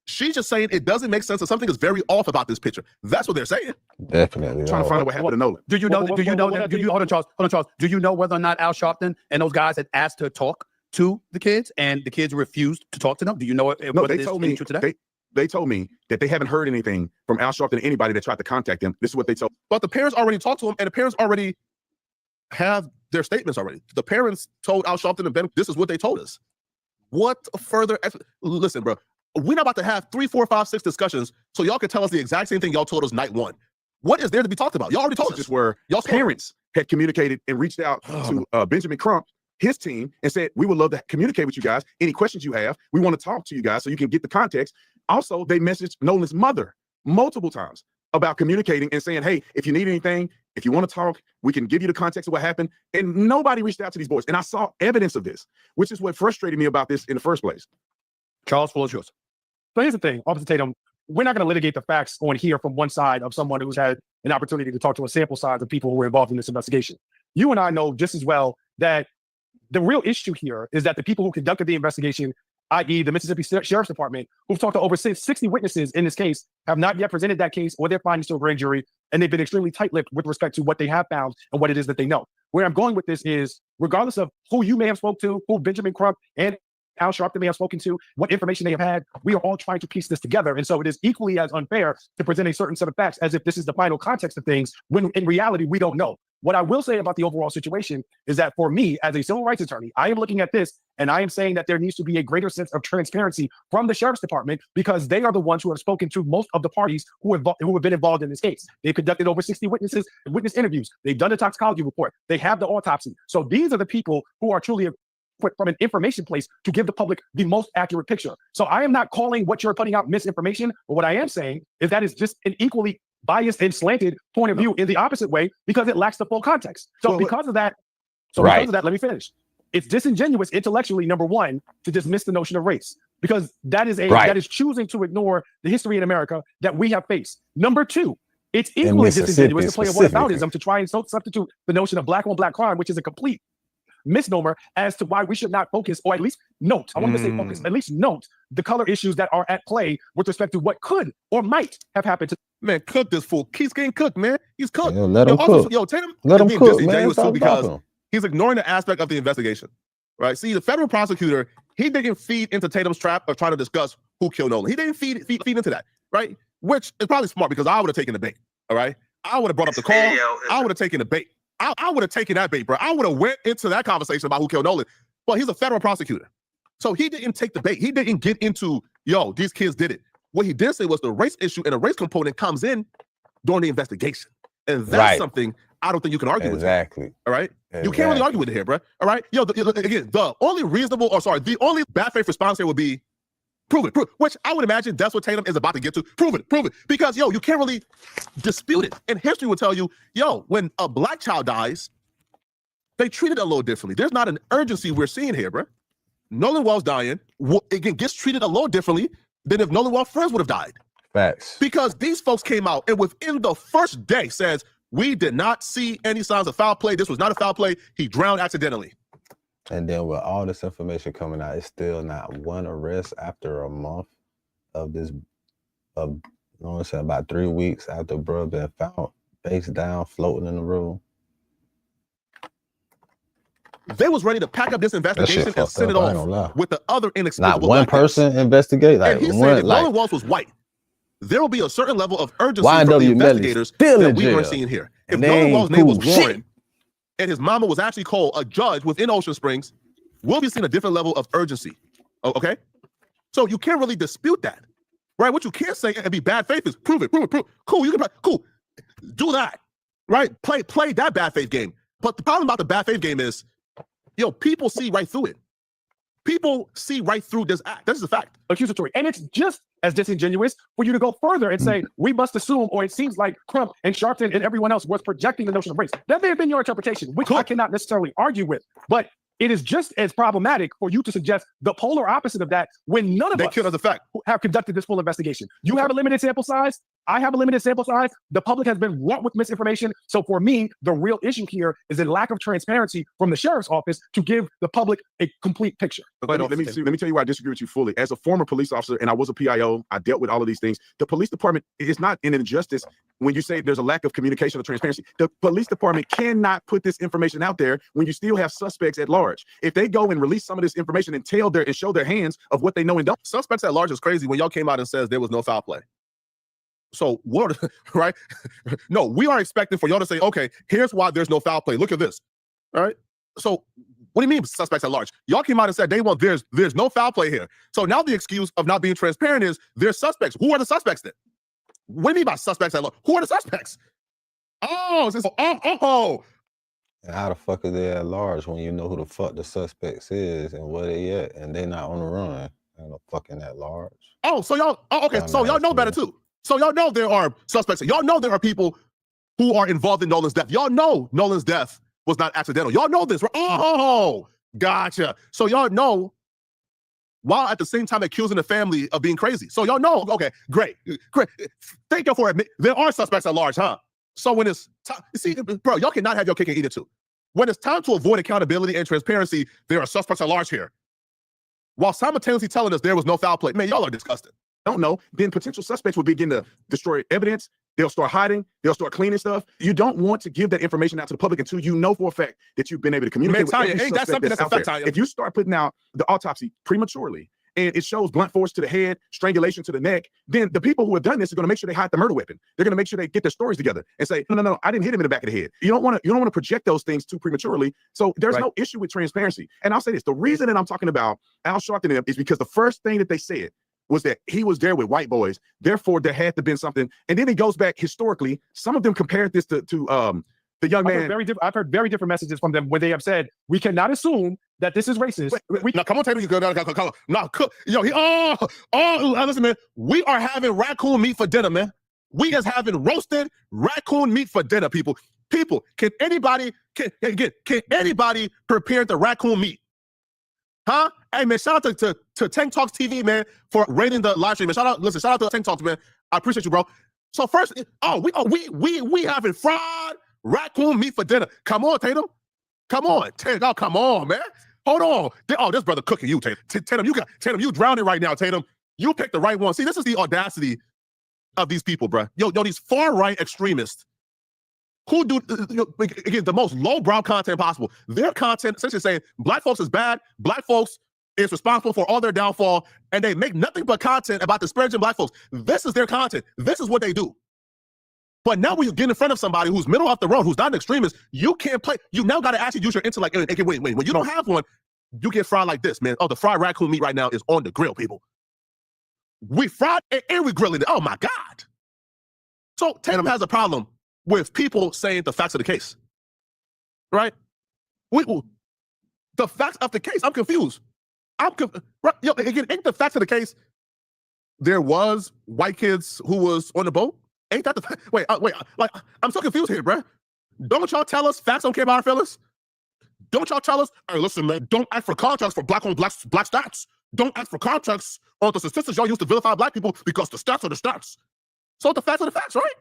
She's just saying it doesn't make sense that something is very off about this picture. That's what they're saying. Definitely. Trying to find out what happened to Nolan. Do you know? Hold on, Charles. Do you know whether or not Al Sharpton and those guys had asked her to talk to the kids and the kids refused to talk to them? Do you know? No, they told me. They told me that they haven't heard anything from Al Sharpton and anybody that tried to contact them. This is what they told. But the parents already talked to him, and the parents already have their statements already. The parents told Al Sharpton and Ben, this is what they told us. What further? Listen, bro, we're not about to have 3, 4, 5, 6 discussions so y'all can tell us the exact same thing y'all told us night one. What is there to be talked about? Y'all already told us. This is where y'all parents had communicated and reached out to Benjamin Crump, his team, and said, we would love to communicate with you guys. Any questions you have, we want to talk to you guys so you can get the context. Also, they messaged Nolan's mother multiple times about communicating and saying, hey, if you need anything, if you want to talk, we can give you the context of what happened. And nobody reached out to these boys. And I saw evidence of this, which is what frustrated me about this in the first place. Charles, floor is yours. So here's the thing, Officer Tatum, we're not going to litigate the facts on here from one side of someone who's had an opportunity to talk to a sample size of people who were involved in this investigation. You and I know just as well that the real issue here is that the people who conducted the investigation, i.e. the Mississippi Sheriff's Department, who've talked to over 60 witnesses in this case, have not yet presented that case or their findings to a grand jury, and they've been extremely tight-lipped with respect to what they have found and what it is that they know. Where I'm going with this is, regardless of who you may have spoke to, who Benjamin Crump and Al Sharpton may have spoken to, what information they have had, we are all trying to piece this together. And so it is equally as unfair to present a certain set of facts as if this is the final context of things, when in reality, we don't know. What I will say about the overall situation is that for me, as a civil rights attorney, I am looking at this and I am saying that there needs to be a greater sense of transparency from the Sheriff's Department, because they are the ones who have spoken to most of the parties who have been involved in this case. They've conducted over 60 witness interviews. They've done the toxicology report. They have the autopsy. So these are the people who are truly from an information place to give the public the most accurate picture. So I am not calling what you're putting out misinformation, but what I am saying is that is just an equally biased and slanted point of view in the opposite way, because it lacks the full context. So because of that, let me finish. It's disingenuous intellectually, number one, to dismiss the notion of race, because that is that is choosing to ignore the history in America that we have faced. Number two, it's equally disingenuous to play a whataboutism to try and substitute the notion of black on black crime, which is a complete misnomer as to why we should not focus, or at least note, I want to say focus, at least note the color issues that are at play with respect to what could or might have happened to. Man, cook this fool. He's getting cooked, man. He's cooked. Yeah, let him cook. Tatum Let him being cook, man. disingenuous too, Stop because stopping him. he's ignoring the aspect of the investigation, right? See, the federal prosecutor, he didn't feed into Tatum's trap of trying to discuss who killed Nolan. He didn't feed into that, right? Which is probably smart, because I would have taken the bait, all right? I would have brought up the call. I would have taken the bait. I would have taken that bait, bro. I would have went into that conversation about who killed Nolan. But he's a federal prosecutor. So he didn't take the bait. He didn't get into, yo, these kids did it. What he did say was the race issue and the race component comes in during the investigation. And that's something I don't think you can argue with. Exactly. All right? You can't really argue with it here, bro. All right? Yo, again, the only bad faith response here would be, prove it, which I would imagine that's what Tatum is about to get to. Prove it. Because, yo, you can't really dispute it. And history will tell you, yo, when a black child dies, they treat it a little differently. There's not an urgency we're seeing here, bro. Nolan Wells dying, again, gets treated a little differently than if Nolan Wells' friends would have died. Facts. Because these folks came out and within the first day says, we did not see any signs of foul play. This was not a foul play. He drowned accidentally. And then with all this information coming out, it's still not one arrest after a month of this, about 3 weeks after bro been found face down, floating in the room. They was ready to pack up this investigation and send it off with the other inexplicable. Not one person investigate. Like, and he said if Nolan Wells was white, there will be a certain level of urgency from the investigators that we weren't seeing here. If Nolan Wells' name was Warren and his mama was actually Cole, a judge within Ocean Springs, we'll be seeing a different level of urgency. Okay? So you can't really dispute that. Right? What you can't say and be bad faith is prove it. Cool, you can cool. Do that. Right? Play that bad faith game. But the problem about the bad faith game is, yo, people see right through it. People see right through this act. This is a fact. Accusatory. And it's just as disingenuous for you to go further and say, we must assume, or it seems like Crump and Sharpton and everyone else was projecting the notion of race. That may have been your interpretation, which I cannot necessarily argue with. But it is just as problematic for you to suggest the polar opposite of that when none of us have conducted this full investigation. You have a limited sample size. I have a limited sample size. The public has been wrought with misinformation. So for me, the real issue here is a lack of transparency from the sheriff's office to give the public a complete picture. But let me tell you why I disagree with you fully. As a former police officer, and I was a PIO, I dealt with all of these things. The police department is not an injustice when you say there's a lack of communication or transparency. The police department cannot put this information out there when you still have suspects at large. If they go and release some of this information and show their hands of what they know and don't. Suspects at large is crazy when y'all came out and says there was no foul play. So what, right? No, we are expecting for y'all to say, okay, here's why there's no foul play. Look at this. All right. So what do you mean suspects at large? Y'all came out and said there's no foul play here. So now the excuse of not being transparent is there's suspects. Who are the suspects then? What do you mean by suspects at large? Who are the suspects? And how the fuck is they at large when you know who the fuck the suspects is and where they at and they not on the run? Ain't no fucking at large. So y'all know better too. So y'all know there are suspects. Y'all know there are people who are involved in Nolan's death. Y'all know Nolan's death was not accidental. Y'all know this, right? Oh, gotcha. So y'all know, while at the same time accusing the family of being crazy. So y'all know, okay, great. Thank you for admitting there are suspects at large, huh? So when it's time, see, bro, y'all cannot have your cake and eat it too. When it's time to avoid accountability and transparency, there are suspects at large here. While simultaneously telling us there was no foul play. Man, y'all are disgusting. Don't know, then potential suspects will begin to destroy evidence. They'll start hiding. They'll start cleaning stuff. You don't want to give that information out to the public until you know for a fact that you've been able to communicate with every suspect that's out there. If you start putting out the autopsy prematurely and it shows blunt force to the head, strangulation to the neck, then the people who have done this are going to make sure they hide the murder weapon. They're going to make sure they get their stories together and say, no, I didn't hit him in the back of the head. You don't want to project those things too prematurely. So there's no issue with transparency. And I'll say this: the reason that I'm talking about Al Sharpton is because the first thing that they said was that he was there with white boys. Therefore, there had to have been something. And then he goes back historically. Some of them compared this to the young man. I've heard very different messages from them where they have said, we cannot assume that this is racist. Now, come on, Tatum, you go down. No, yo, listen, man. We are having raccoon meat for dinner, man. We is having roasted raccoon meat for dinner, people. People, can anybody prepare the raccoon meat? Huh? Hey, man, shout out to Tank Talks TV, man, for rating the live stream. Man, shout out to Tank Talks, man. I appreciate you, bro. So first, we having fried raccoon meat for dinner. Come on, Tatum. Come on, Tatum. Oh, come on, man. Hold on. Oh, this brother cooking you, Tatum. Tatum, you drowning right now, Tatum. You picked the right one. See, this is the audacity of these people, bro. Yo, these far-right extremists who do, again, the most lowbrow content possible. Their content essentially saying black folks is bad, black folks is responsible for all their downfall, and they make nothing but content about disparaging black folks. This is their content. This is what they do. But now when you get in front of somebody who's middle off the road, who's not an extremist, you can't play. You now got to actually use your intellect. And wait. When you don't have one, you get fried like this, man. Oh, the fried raccoon meat right now is on the grill, people. We fried and we grilling it. Oh, my God. So Tatum has a problem with people saying the facts of the case, right? The facts of the case, I'm confused. Right, again, ain't the facts of the case there was white kids who was on the boat? Ain't that the wait, like, I'm so confused here, bro. Don't y'all tell us facts don't care about our feelings? Don't y'all tell us, hey, listen, man, don't ask for contracts for black stats. Don't ask for contracts on the statistics y'all use to vilify black people because the stats are the stats. So the facts are the facts, right?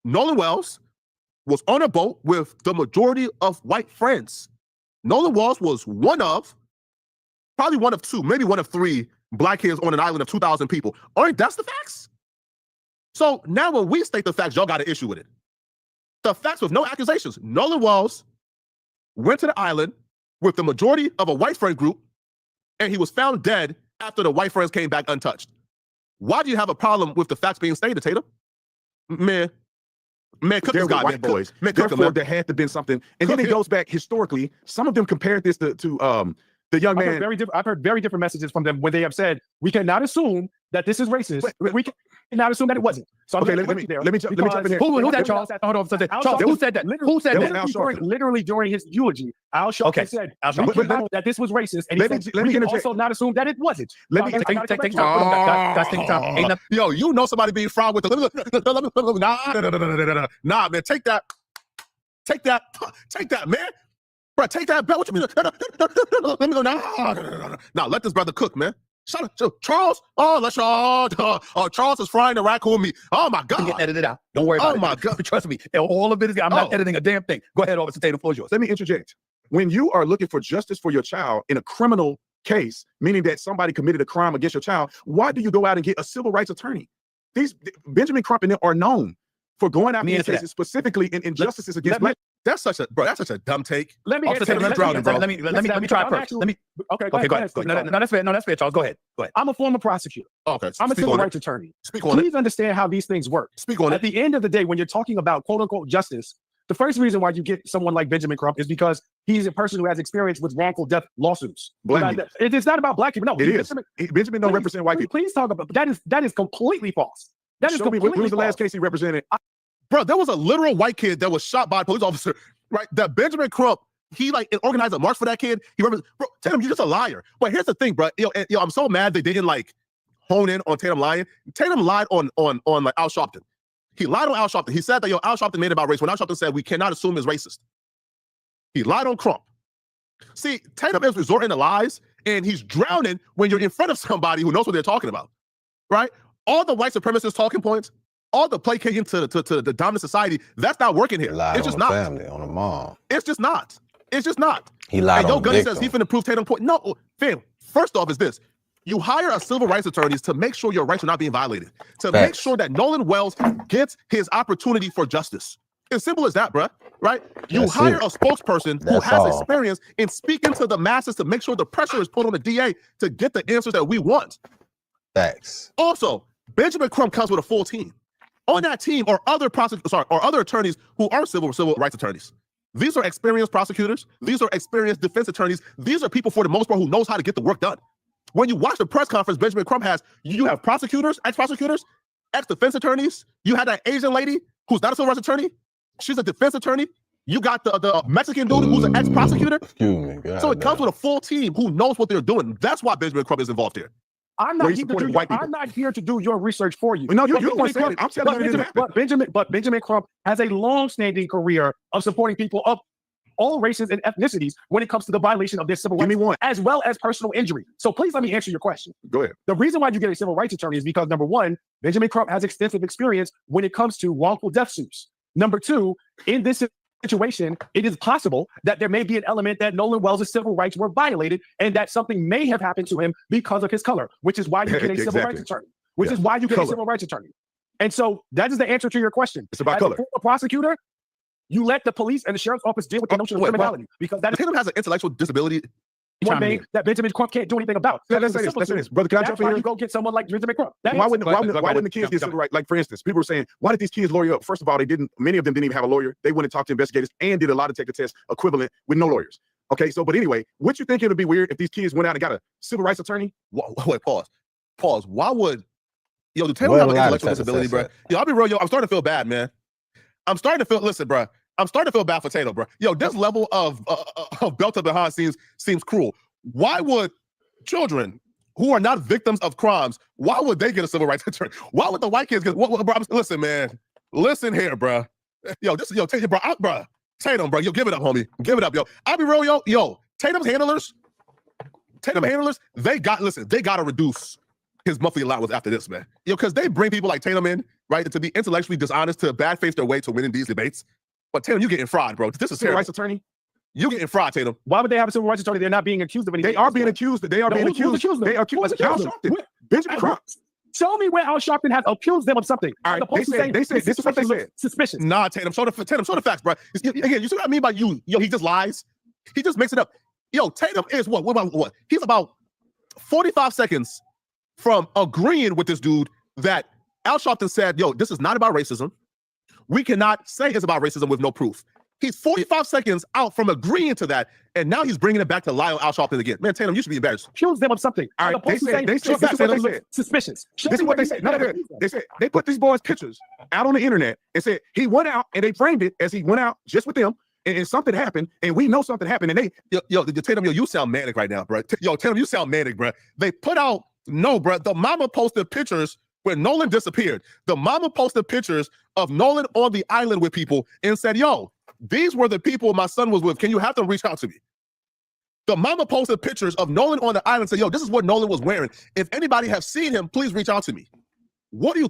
Nolan Wells was on a boat with the majority of white friends. Nolan Wells was probably one of two, maybe one of three black kids on an island of 2,000 people. Aren't that's the facts? So now when we state the facts, y'all got an issue with it. The facts with no accusations. Nolan Wells went to the island with the majority of a white friend group, and he was found dead after the white friends came back untouched. Why do you have a problem with the facts being stated, Tatum? Man, cook this guy, white man. boys. Therefore, there had to have been something. And then it goes back historically. Some of them compared this to the young man. I've heard very different messages from them when they have said, we cannot assume that this is racist. We cannot assume that it wasn't. So okay, let me jump in here. Who said Charles? Hold on. Charles, who said that? Who said that? Literally during his eulogy, Al Sharpton said that this was racist, and he said we can also not assume that it wasn't. Let me take time. Yo, you know somebody being fraud with the nah, man, take that, man. Bro, take that back. What you mean? Let me go. Nah, let this brother cook, man. Shut up, Charles. Oh, let's Charles is frying the raccoon meat. Oh my God. Get edited out. Don't worry about it. Oh my God. Trust me. All of it is. I'm not editing a damn thing. Go ahead, Officer Tatum. Floor is yours. Let me interject. When you are looking for justice for your child in a criminal case, meaning that somebody committed a crime against your child, why do you go out and get a civil rights attorney? Benjamin Crump and them are known for going after these cases specifically in injustices against black. That's such a dumb take. Let me try first. Okay, go ahead. No, that's fair. No, that's fair, Charles. Go ahead. I'm a former prosecutor. Okay. I'm a civil rights attorney. Please understand how these things work. At the end of the day, when you're talking about quote unquote justice, the first reason why you get someone like Benjamin Crump is because he's a person who has experience with wrongful death lawsuits. It's not about black people. No, it is. Benjamin don't represent white people. Please talk about that is completely false. That is completely false. When was the last case he represented? Bro, there was a literal white kid that was shot by a police officer, right? That Benjamin Crump, he organized a march for that kid. Bro, Tatum, you're just a liar. But here's the thing, bro. I'm so mad they didn't hone in on Tatum lying. Tatum lied on Al Sharpton. He lied on Al Sharpton. He said that Al Sharpton made it about race when Al Sharpton said we cannot assume it's racist. He lied on Crump. See, Tatum is resorting to lies, and he's drowning when you're in front of somebody who knows what they're talking about, right? All the white supremacist talking points, all the placating to the dominant society, that's not working here. Lied it's just on not. Family, on the mom. It's just not. It's just not. He lied and on Gunny victim. says he finna prove Tatum point. No, fam. First off, is this: you hire a civil rights attorneys to make sure your rights are not being violated, to make sure that Nolan Wells gets his opportunity for justice. As simple as that, bruh. Right? You hire a spokesperson who has experience in speaking to the masses to make sure the pressure is put on the DA to get the answers that we want. Facts. Also, Benjamin Crump comes with a full team. On that team are other other attorneys who are civil rights attorneys. These are experienced prosecutors. These are experienced defense attorneys. These are people, for the most part, who knows how to get the work done. When you watch the press conference Benjamin Crump has, you have prosecutors, ex-prosecutors, ex-defense attorneys. You had that Asian lady who's not a civil rights attorney. She's a defense attorney. You got the Mexican dude who's an ex-prosecutor. Excuse me. God, so it comes with a full team who knows what they're doing. That's why Benjamin Crump is involved here. I'm not here to do your research for you. No, you're the one saying it. I'm telling you it didn't happen. But Benjamin Crump has a long-standing career of supporting people of all races and ethnicities when it comes to the violation of their civil rights, as well as personal injury. So please let me answer your question. Go ahead. The reason why you get a civil rights attorney is because, number one, Benjamin Crump has extensive experience when it comes to wrongful death suits. Number two, in this situation, it is possible that there may be an element that Nolan Wells' civil rights were violated and that something may have happened to him because of his color, which is why you get a civil rights attorney, which is why you get a civil rights attorney. And so that is the answer to your question. It's about As color. a former prosecutor, you let the police and the sheriff's office deal with the notion of criminality because that is Tatum has an intellectual disability. one thing that Benjamin Crump can't do anything about. Let's say this. Brother, can I That's jump in why here? you go get someone like Benjamin Crump. Why wouldn't the kids get civil rights? Like, for instance, people were saying, why did these kids lawyer up? First of all, many of them didn't even have a lawyer. They went and talked to investigators and did a lie detector test equivalent with no lawyers. Okay, so, but anyway, would you think it would be weird if these kids went out and got a civil rights attorney? Wait, pause. Why would, do Tatum have an intellectual disability, bro? Yo, I'll be real, I'm starting to feel bad, man. Listen, bro, I'm starting to feel bad for Tatum, bro. Yo, this level of belt up behind seems cruel. Why would children who are not victims of crimes, why would they get a civil rights attorney? Why would the white kids get, bro, listen, man. Listen here, bro. Tatum, bro. Tatum, bro. Yo, give it up, homie. Give it up, yo. I'll be real, yo. Tatum's handlers, they got to reduce his monthly allowance after this, man. Because they bring people like Tatum in, right, to be intellectually dishonest, to bad face their way to winning these debates. But Tatum, you getting fraud, bro. This is Civil terrible. rights attorney? You getting fraud, Tatum. Why would they have a civil rights attorney? They're not being accused of anything. They are being accused. They are being accused. They are accused. Benjamin Crump. Show me where Al Sharpton has accused them of something. All right, they said this is what they said. Suspicious. Nah, Tatum, show the facts, bro. Again, you see what I mean by you? Yo, he just lies. He just makes it up. Yo, Tatum is what? He's about 45 seconds from agreeing with this dude that Al Sharpton said, yo, this is not about racism. We cannot say it's about racism with no proof. He's 45 seconds out from agreeing to that, and now he's bringing it back to lie on Al Sharpton again. Man, Tatum, you should be embarrassed. Accuse them of something. All right, they said this is what they said. Suspicious. This is what they said. They said they put these boys' pictures out on the internet and said he went out, and they framed it as he went out just with them, and something happened, and we know something happened, and they Tatum, you sound manic right now, bro. Tatum, you sound manic, bro. They put out bro. The mama posted pictures when Nolan disappeared. The mama posted pictures of Nolan on the island with people and said, yo, these were the people my son was with. Can you have them reach out to me? The mama posted pictures of Nolan on the island and said, yo, this is what Nolan was wearing. If anybody has seen him, please reach out to me. What are you?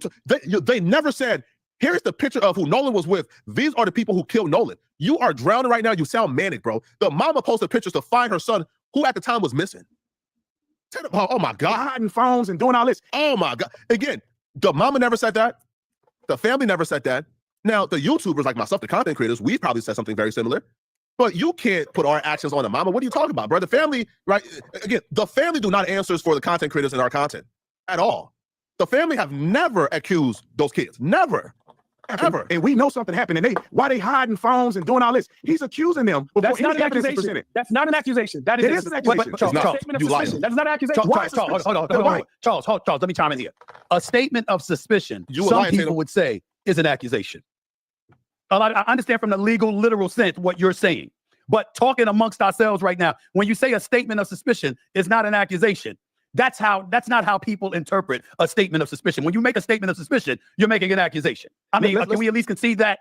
They never said, here's the picture of who Nolan was with. These are the people who killed Nolan. You are drowning right now. You sound manic, bro. The mama posted pictures to find her son, who at the time was missing. Oh my God. Hiding phones and doing all this. Oh my God. Again, the mama never said that. The family never said that. Now, the YouTubers like myself, the content creators, we probably said something very similar. But you can't put our actions on the mama. What are you talking about, bro? The family, right? Again, the family do not answers for the content creators in our content at all. The family have never accused those kids. Never. Ever. And we know something happened. And why they hiding phones and doing all this? He's accusing them. That's not an accusation. That's not an accusation. That is an accusation. That's not an accusation. Charles, let me chime in here. A statement of suspicion, some people would say, is an accusation. I understand from the legal, literal sense what you're saying. But talking amongst ourselves right now, when you say a statement of suspicion is not an accusation, that's not how people interpret a statement of suspicion. When you make a statement of suspicion, you're making an accusation. I mean, can we at least concede that,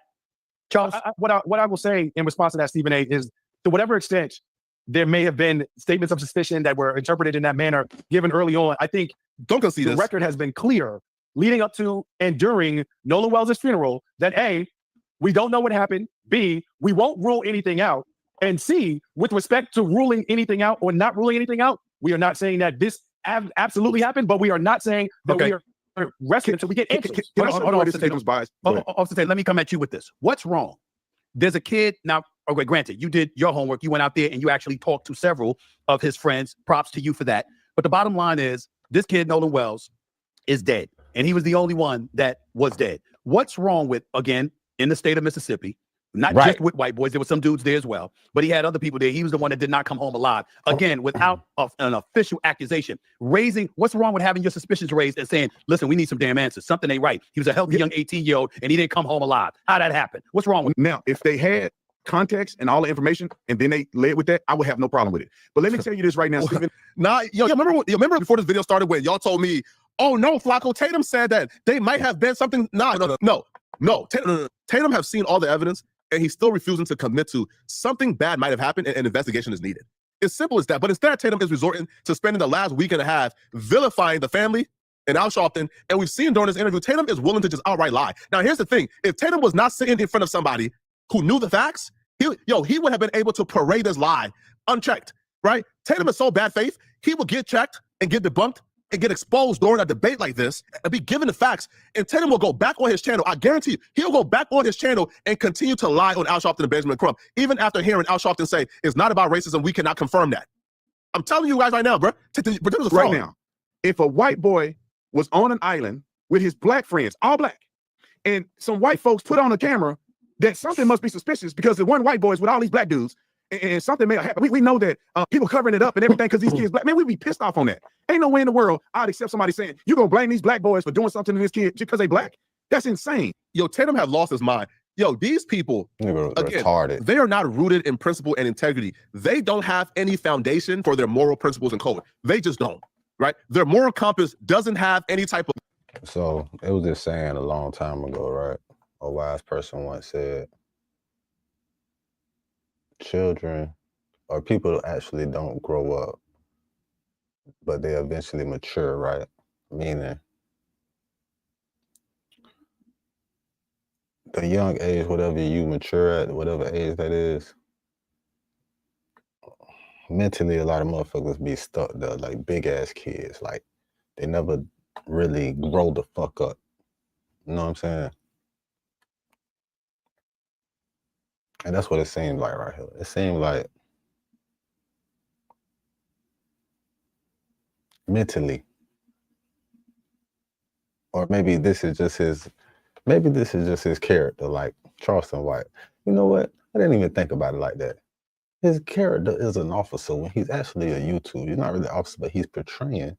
Charles? What I will say in response to that, Stephen A., is to whatever extent there may have been statements of suspicion that were interpreted in that manner given early on, I think the record has been clear leading up to and during Nolan Wells' funeral that A, we don't know what happened, B, we won't rule anything out, and C, with respect to ruling anything out or not ruling anything out, we are not saying that this absolutely happened, but we are not saying that we are resting until we get answers. Officer Tatum, let me come at you with this. What's wrong? There's a kid now. Okay, granted, you did your homework. You went out there and you actually talked to several of his friends. Props to you for that. But the bottom line is, this kid Nolan Wells is dead, and he was the only one that was dead. What's wrong with, again, in the state of Mississippi? Not just with white boys. There were some dudes there as well. But he had other people there. He was the one that did not come home alive. Again, without an official accusation. What's wrong with having your suspicions raised and saying, listen, we need some damn answers. Something ain't right. He was a healthy young 18-year-old and he didn't come home alive. How'd that happen? What's wrong with Now, if they had context and all the information and then they led with that, I would have no problem with it. But let me tell you this right now, Stephen. Remember before this video started when y'all told me, oh no, Flacco, Tatum said that they might have been something. No. Tatum have seen all the evidence, and he's still refusing to commit to something bad might have happened and an investigation is needed. It's simple as that. But instead, Tatum is resorting to spending the last week and a half vilifying the family and Al Sharpton. And we've seen during this interview, Tatum is willing to just outright lie. Now, here's the thing. If Tatum was not sitting in front of somebody who knew the facts, he would have been able to parade this lie unchecked, right? Tatum is so bad faith, he will get checked and get debunked and get exposed during a debate like this and be given the facts. And Tatum will go back on his channel. I guarantee you, he'll go back on his channel and continue to lie on Al Sharpton and Benjamin Crump, even after hearing Al Sharpton say, it's not about racism, we cannot confirm that. I'm telling you guys right now, bro. Right now, if a white boy was on an island with his black friends, all black, and some white folks put on a camera that something must be suspicious because the one white boy is with all these black dudes, and something may have happened. We know that people covering it up and everything because these kids black. Man, we'd be pissed off on that. Ain't no way in the world I'd accept somebody saying, you're going to blame these black boys for doing something to this kid just because they black? That's insane. Yo, Tatum have lost his mind. Yo, these people, again, retarded. They are not rooted in principle and integrity. They don't have any foundation for their moral principles and code. They just don't, right? Their moral compass doesn't have any type of... So it was this saying a long time ago, right? A wise person once said, children or people actually don't grow up, but they eventually mature, right? Meaning the young age, whatever you mature at, whatever age that is, mentally a lot of motherfuckers be stuck there like big ass kids. Like they never really grow the fuck up. You know what I'm saying? And that's what it seemed like right here. It seemed like mentally, or maybe this is just his character, like Charleston White. You know what? I didn't even think about it like that. His character is an officer when he's actually a YouTuber. He's not really an officer, but he's portraying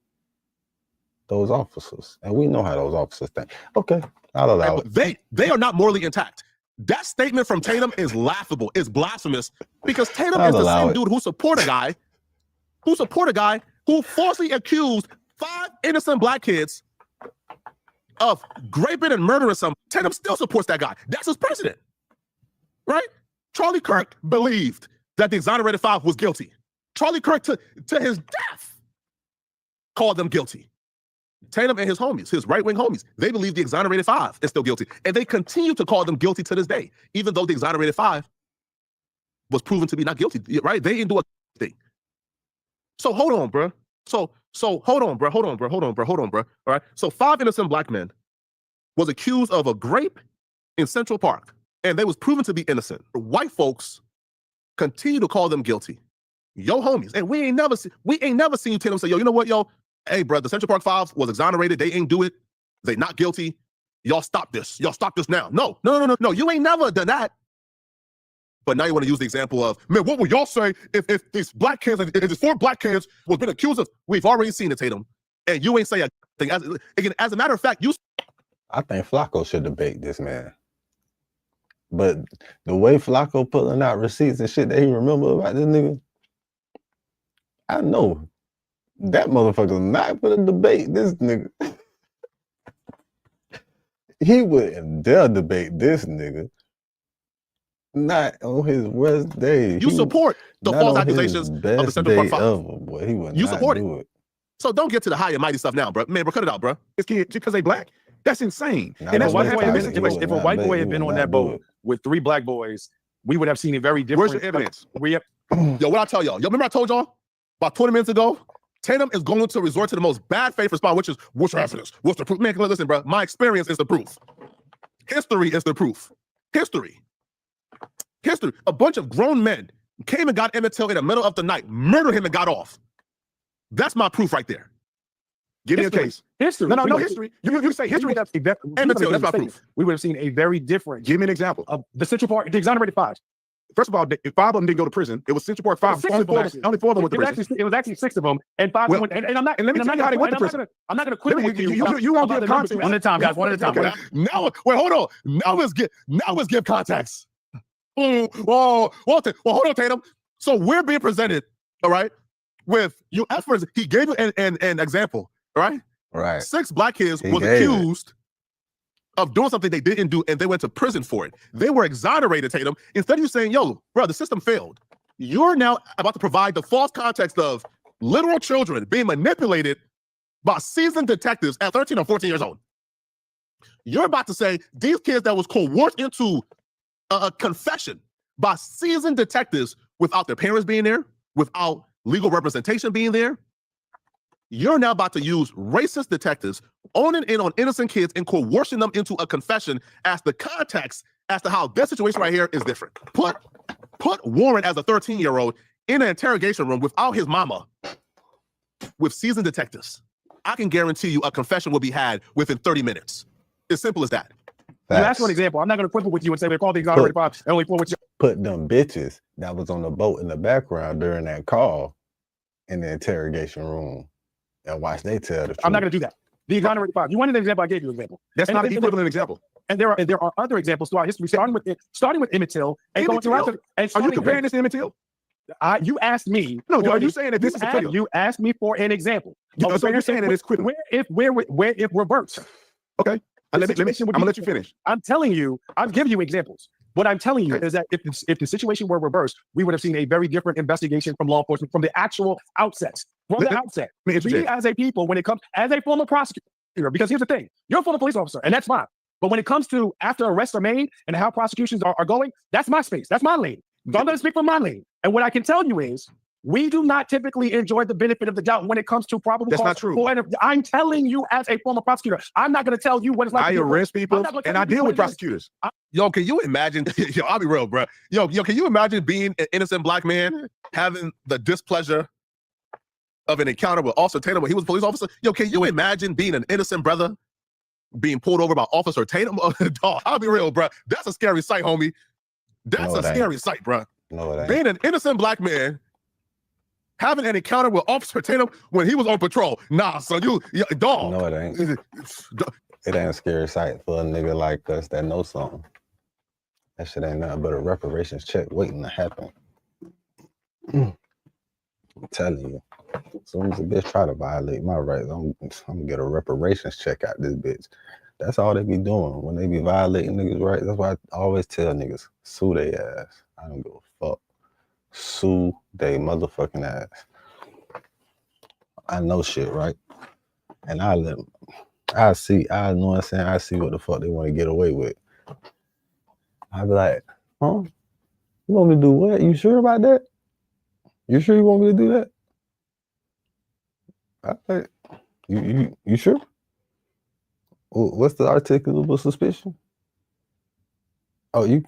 those officers. And we know how those officers think. Okay, I'll allow it. They are not morally intact. That statement from Tatum is laughable. It's blasphemous because Tatum is the same dude who support a guy who falsely accused 5 innocent black kids of raping and murdering some. Tatum still supports that guy. That's his president, right? Charlie Kirk believed that the exonerated 5 was guilty. Charlie Kirk, to his death, called them guilty. Tatum and his homies, his right-wing homies, they believe the exonerated 5 is still guilty. And they continue to call them guilty to this day, even though the exonerated 5 was proven to be not guilty, right? They didn't do a thing. So hold on, bro. So hold on, bro. All right. So 5 innocent black men was accused of a grape in Central Park, and they was proven to be innocent. White folks continue to call them guilty. Yo, homies, and we ain't never seen you, Tatum, say, yo, you know what, yo, hey, bro, the Central Park 5 was exonerated. They ain't do it. They not guilty. Y'all stop this. Y'all stop this now. No. You ain't never done that. But now you want to use the example of, man, what would y'all say if these black kids, if these 4 black kids was been accused of? We've already seen it, Tatum, and you ain't say a thing. As a matter of fact, I think Flacco should debate this man. But the way Flacco pulling out receipts and shit that he remember about this nigga, I know that motherfucker's not gonna debate this nigga. He wouldn't dare debate this nigga. Not on his worst day. You support the false accusations of the Central Park 5. You support it. So don't get to the high and mighty stuff now, bro. Man, bro, cut it out, bro. This kid, because they black, that's insane. And that's what happens. If a white boy had been on that boat with 3 black boys, we would have seen it very different. Where's your evidence? Yo, what I tell y'all? Yo, remember I told y'all about 20 minutes ago? Tatum is going to resort to the most bad faith response, which is, what's your evidence? What's the proof? Man, listen, bro. My experience is the proof. History is the proof. History. A bunch of grown men came and got Emmett Till in the middle of the night, murdered him and got off. That's my proof right there. Give me a case. History. No, history. You say history. Emmett Till, that's my proof. We would have seen a very different. Give me an example. Of the Central Park, the exonerated 5. First of all, 5 of them didn't go to prison. It was Central Park 5. Only 4 of them went to prison. It was actually 6 of them, and 5 went. And I'm not. And let me tell you how they went to prison. I'm not going to quit with you. You won't give context. One at a time, guys. One at a time. Okay. Now, wait, hold on. Now let's give context. Well, hold on, Tatum. So we're being presented, all right, with you. He gave you an example, all right? Right. 6 black kids was accused of doing something they didn't do, and they went to prison for it. They were exonerated, Tatum. Instead of you saying, yo, bro, the system failed, you're now about to provide the false context of literal children being manipulated by seasoned detectives at 13 or 14 years old. You're about to say these kids that was coerced into a confession by seasoned detectives without their parents being there, without legal representation being there. You're now about to use racist detectives owning in on innocent kids and coercing them into a confession as the context as to how this situation right here is different. Put Warren as a 13-year-old in an interrogation room without his mama with seasoned detectives. I can guarantee you a confession will be had within 30 minutes. As simple as that. You asked for an example. I'm not going to quibble with you and say they're called the exonerated five and only for what you. Put them bitches that was on the boat in the background during that call in the interrogation room and watch they tell the truth. I'm not going to do that. The exonerated five. You wanted an example? I gave you an example. That's not an equivalent example. And there are other examples throughout history, starting with Emmett Till and going throughout. Are you comparing this to Emmett Till? You asked me. No, are you saying that this is equivalent? You asked me for an example. So you're saying that it's equivalent? If reversed. Okay. I'm gonna let you finish. I'm telling you, I'm giving you examples. What I'm telling you is that if the situation were reversed, we would have seen a very different investigation from law enforcement from the actual outset. From the outset. We as a people, when it comes as a former prosecutor, because here's the thing, you're a former police officer, and that's fine. But when it comes to after arrests are made and how prosecutions are going, that's my space. That's my lane. So I'm going to speak from my lane. And what I can tell you is we do not typically enjoy the benefit of the doubt when it comes to probable cause. That's not true. I'm telling you as a former prosecutor, I'm not going to tell you what it's like. I arrest people and I deal with prosecutors. Yo, can you imagine? Yo, I'll be real, bro. Yo, can you imagine being an innocent black man having the displeasure of an encounter with Officer Tatum when he was a police officer? Yo, can you imagine being an innocent brother being pulled over by Officer Tatum? Dog, I'll be real, bro. That's a scary sight, homie. That's a scary sight, bro. No, it ain't. Being an innocent black man having an encounter with Officer Tatum when he was on patrol. Nah, son, dog. No, it ain't. It ain't a scary sight for a nigga like us that knows something. That shit ain't nothing but a reparations check waiting to happen. I'm telling you. As soon as a bitch try to violate my rights, I'm gonna get a reparations check out this bitch. That's all they be doing when they be violating niggas' rights. That's why I always tell niggas, sue they ass. I don't give a fuck. Sue they motherfucking ass. I know shit, right? And I know what I'm saying? I see what the fuck they want to get away with. I be like, huh? You want me to do what? You sure about that? You sure you want me to do that? You sure? What's the articulable suspicion? Oh,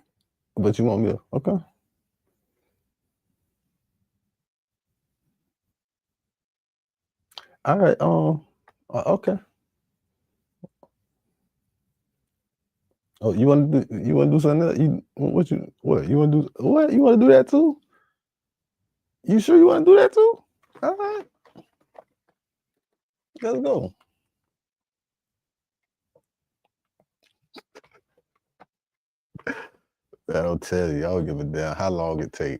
but you want me to, okay. All right, okay. Oh, you want to do something else? You want to do what? You want to do that too? You sure you want to do that too? All right. Let's go. I don't tell you. I don't give a damn how long it take.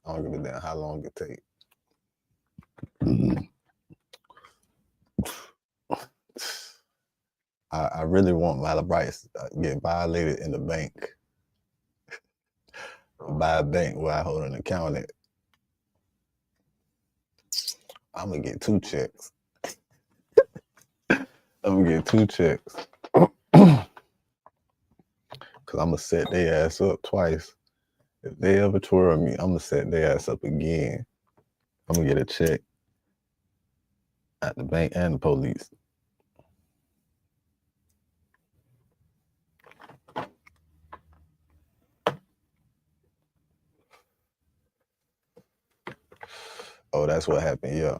I don't give a damn how long it take. I really want my rights get violated in the bank. By a bank where I hold an account at. I'm gonna get 2 checks. I'm gonna get 2 checks. Cause I'm gonna set their ass up twice. If they ever twirl me, I'm gonna set their ass up again. I'm gonna get a check at the bank and the police. Oh, that's what happened, yeah.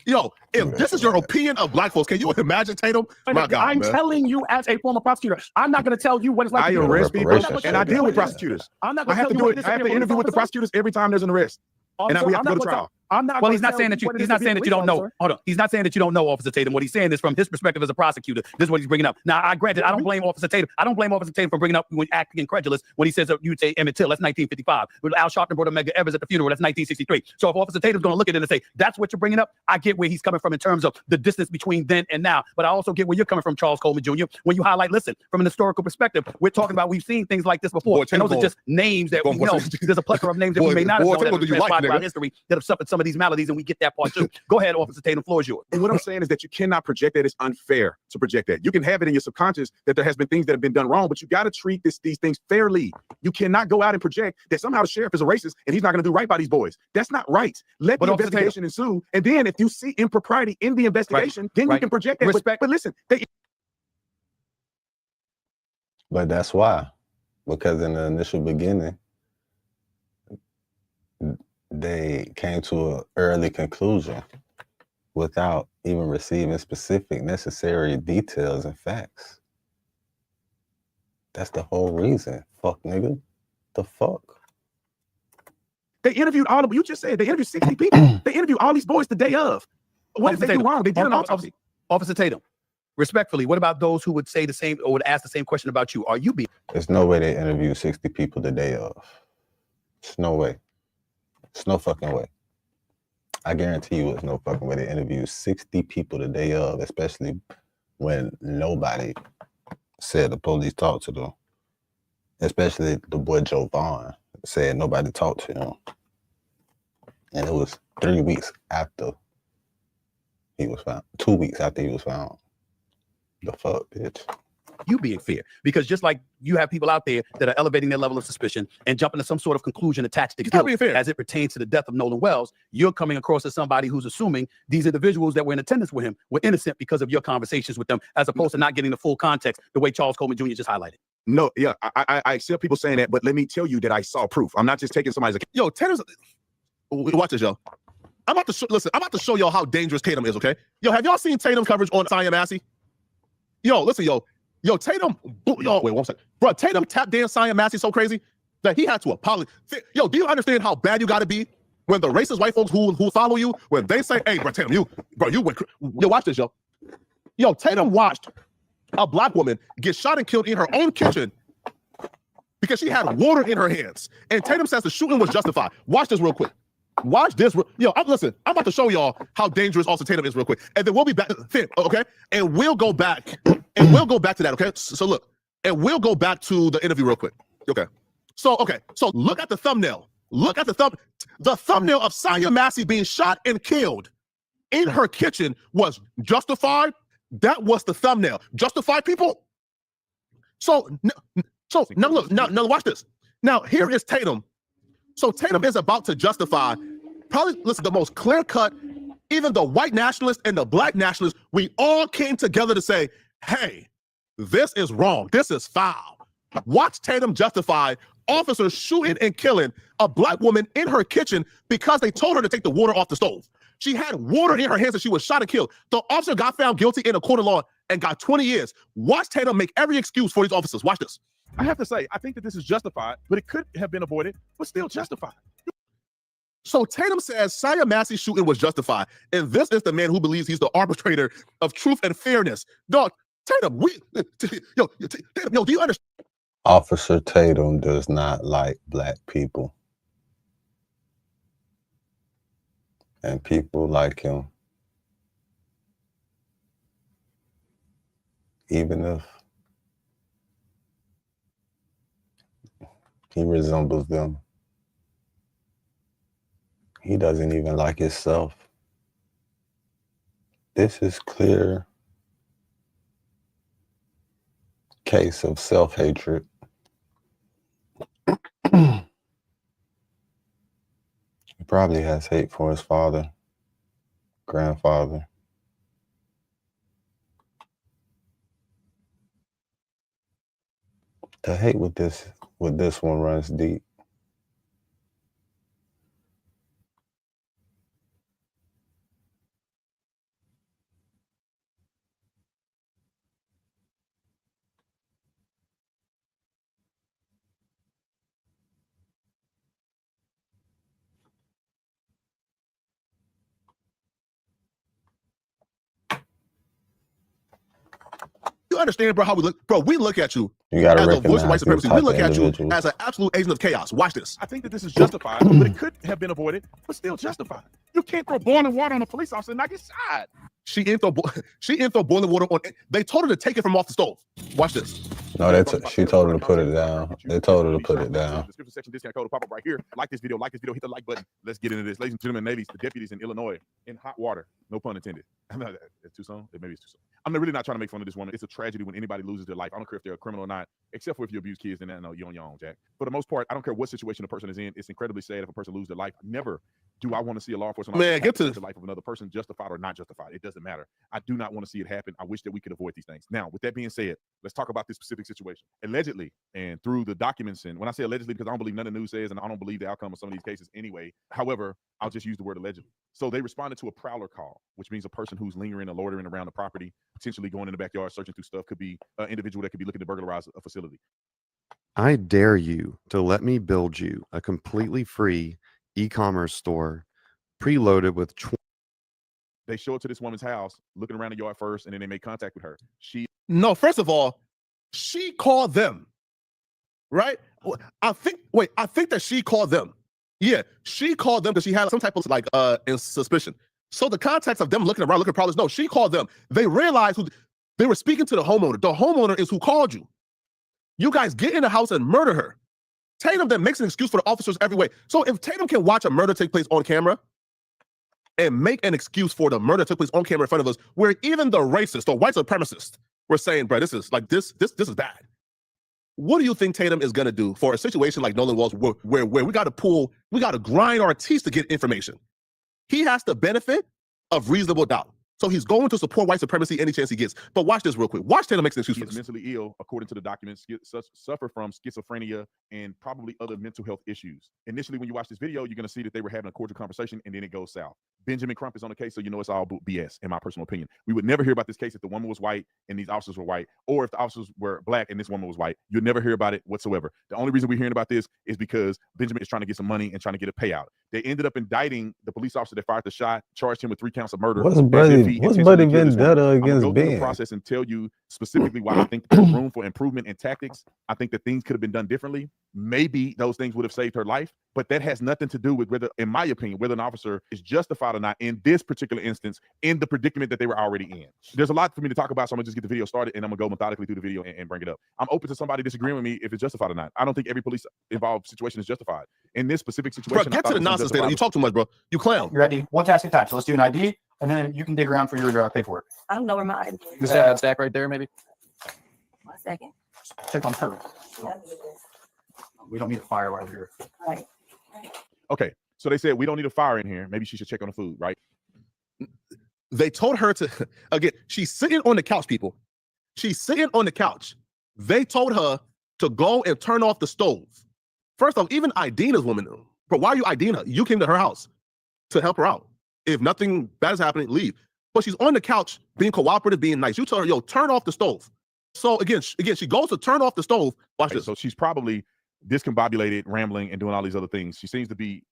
Yo, if this is your opinion of black folks, can you imagine Tatum? My God, I'm telling you as a former prosecutor, I'm not going to tell you what it's like. I arrest people and I deal with prosecutors. I'm not I have to do it. I have to interview with the prosecutors every time there's an arrest. And we have to go to trial. Well, he's not saying that you don't know. Hold on. He's not saying that you don't know Officer Tatum. What he's saying is from his perspective as a prosecutor, this is what he's bringing up. Now, I granted, I don't blame Officer Tatum. I don't blame Officer Tatum for bringing up when acting incredulous when he says you say Emmett Till. That's 1955. With Al Sharpton brought Medgar Evers at the funeral. That's 1963. So if Officer Tatum's going to look at it and say that's what you're bringing up, I get where he's coming from in terms of the distance between then and now. But I also get where you're coming from, Charles Coleman Jr. When you highlight, listen, from an historical perspective, we're talking about we've seen things like this before, and those are just names that we know. There's a plethora of names that we may not have known that have transpired throughout history that have suffered some some of these maladies, and we get that part too. Go ahead, Officer Tatum, floor is yours. And what I'm saying is that you cannot project that. It's unfair to project that. You can have it in your subconscious that there has been things that have been done wrong, but you got to treat these things fairly. You cannot go out and project that somehow the sheriff is a racist and he's not going to do right by these boys. That's not right. Let the investigation ensue, and then if you see impropriety in the investigation, then you can project that. But listen, But that's why, because in the initial beginning, they came to an early conclusion without even receiving specific necessary details and facts. That's the whole reason. Fuck, nigga. The fuck? They interviewed all of you. Just said they interviewed 60 people. They interviewed all these boys the day of. What if they do wrong? They did an autopsy. Officer Tatum, respectfully, what about those who would say the same or would ask the same question about you? Are you being? There's no way they interviewed 60 people the day of. There's no way. There's no fucking way. I guarantee you there's no fucking way they interviewed 60 people the day of, especially when nobody said the police talked to them. Especially the boy Joe Vaughn said nobody talked to him. And it was 3 weeks after he was found. 2 weeks after he was found. The fuck, bitch. You being fair, because just like you have people out there that are elevating their level of suspicion and jumping to some sort of conclusion attached to guilt as it pertains to the death of Nolan Wells, you're coming across as somebody who's assuming these individuals that were in attendance with him were innocent because of your conversations with them, as opposed to not getting the full context the way Charles Coleman Jr. just highlighted. No, yeah, I accept people saying that, but let me tell you that I saw proof. I'm not just taking somebody's account. Yo, Tatum's, watch this, yo. I'm about to show y'all how dangerous Tatum is, okay? Yo, have y'all seen Tatum coverage on Sia Massey? Yo, listen, yo, Tatum, yo, wait 1 second. Bro, Tatum tap danced Sia Massey so crazy that he had to apologize. Yo, do you understand how bad you gotta be when the racist white folks who follow you, when they say, hey, bro, Tatum, you went, yo, watch this, yo. Yo, Tatum watched a black woman get shot and killed in her own kitchen because she had water in her hands. And Tatum says the shooting was justified. Watch this real quick. Watch this. Yo, listen, I'm about to show y'all how dangerous Officer Tatum is real quick. And then we'll be back, okay? And we'll go back to that, okay? So look, and we'll go back to the interview real quick. Okay. So look at the thumbnail. Look at the thumbnail of Sia Massey being shot and killed in her kitchen was justified. That was the thumbnail. Justified, people? So now look, now watch this. Now here is Tatum. So Tatum is about to justify, probably, listen, the most clear-cut, even the white nationalists and the black nationalists, we all came together to say, hey, this is wrong. This is foul. Watch Tatum justify officers shooting and killing a black woman in her kitchen because they told her to take the water off the stove. She had water in her hands and she was shot and killed. The officer got found guilty in a court of law and got 20 years. Watch Tatum make every excuse for these officers. Watch this. I have to say, I think that this is justified, but it could have been avoided, but still justified. So Tatum says Sia Massey's shooting was justified, and this is the man who believes he's the arbitrator of truth and fairness. Dog, Tatum, Tatum, do you understand? Officer Tatum does not like black people. And people like him. Even if he resembles them, he doesn't even like himself. This is clear case of self-hatred. He probably has hate for his father, grandfather. The hate with this one runs deep. You understand, bro, how we look? Bro, we look at you, You gotta as a voice of white recognize these supremacy. We type look of at you individuals. as an absolute agent of chaos. Watch this. I think that this is justified, but it could have been avoided, but still justified. You can't throw boiling water on a police officer and not get shot. She ain't throw boiling water on. They told her to take it from off the stove. Watch this. No, she told her to put it down. They told her to put it down. Description section discount code will pop up right here. Like this video, hit the like button. Let's get into this. Ladies and gentlemen, ladies, the deputies in Illinois in hot water. No pun intended. It's too soon. Maybe it's too soon. I'm really not trying to make fun of this woman. It's a tragedy when anybody loses their life. I don't care if they're a criminal or not, except for if you abuse kids, then no, you're on your own, Jack. For the most part, I don't care what situation a person is in. It's incredibly sad if a person loses their life. Never do I want to see a law enforcement officer get to the life of another person, justified or not justified. It doesn't matter. I do not want to see it happen. I wish that we could avoid these things. Now, with that being said, let's talk about this specific situation. Allegedly, and through the documents, and when I say allegedly, because I don't believe none of the news says, and I don't believe the outcome of some of these cases anyway. However, I'll just use the word allegedly. So they responded to a prowler call, which means a person who's lingering or loitering around the property, potentially going in the backyard, searching through stuff. Could be an individual that could be looking to burglarize a facility. I dare you to let me build you a completely free e-commerce store preloaded with They show up to this woman's house, looking around the yard first, and then they make contact with her. No, first of all, she called them, right? I think that she called them. Yeah, she called them because she had some type of suspicion. So the context of them looking around, looking at problems, no, she called them. They realized who they were speaking to. The homeowner is who called you. You guys get in the house and murder her. Tatum then makes an excuse for the officers every way. So if Tatum can watch a murder take place on camera and make an excuse for the murder that took place on camera in front of us, where even the racist or white supremacist were saying, bro, this is this is bad. What do you think Tatum is gonna do for a situation like Nolan Walls, where we gotta grind our teeth to get information? He has the benefit of reasonable doubt. So he's going to support white supremacy any chance he gets. But watch this real quick. Watch Tatum make an excuse for this. Mentally ill, according to the documents, suffer from schizophrenia and probably other mental health issues. Initially, when you watch this video, you're going to see that they were having a cordial conversation, and then it goes south. Benjamin Crump is on the case, so you know it's all BS, in my personal opinion. We would never hear about this case if the woman was white and these officers were white, or if the officers were black and this woman was white. You'll never hear about it whatsoever. The only reason we're hearing about this is because Benjamin is trying to get some money and trying to get a payout. They ended up indicting the police officer that fired the shot, charged him with 3 counts of murder. What's Buddy vendetta against Ben? The process and tell you specifically why I think there's room for improvement in tactics. I think that things could have been done differently. Maybe those things would have saved her life, but that has nothing to do with whether, in my opinion, whether an officer is justified or not in this particular instance, in the predicament that they were already in. There's a lot for me to talk about, so I'm gonna just get the video started and I'm gonna go methodically through the video and bring it up. I'm open to somebody disagreeing with me if it's justified or not. I don't think every police involved situation is justified. In this specific situation, bro, get to the nonsense, Tatum. You talk too much, bro. You clown. You ready? One task at a time. So let's do an ID, and then you can dig around for your paperwork. I don't know where my ID is. Is that stack right there, maybe? 1 second. Check on her. Yeah. We don't need a fire right here. Right. Okay, so they said we don't need a fire in here. Maybe she should check on the food, right? They told her to, again, she's sitting on the couch, people. She's sitting on the couch. They told her to go and turn off the stove. First off, even IDing this woman, but why are you IDing her? You came to her house to help her out. If nothing bad is happening, leave. But she's on the couch being cooperative, being nice. You tell her, yo, turn off the stove. So again, she goes to turn off the stove. Watch this. So she's probably discombobulated, rambling, and doing all these other things. She seems to be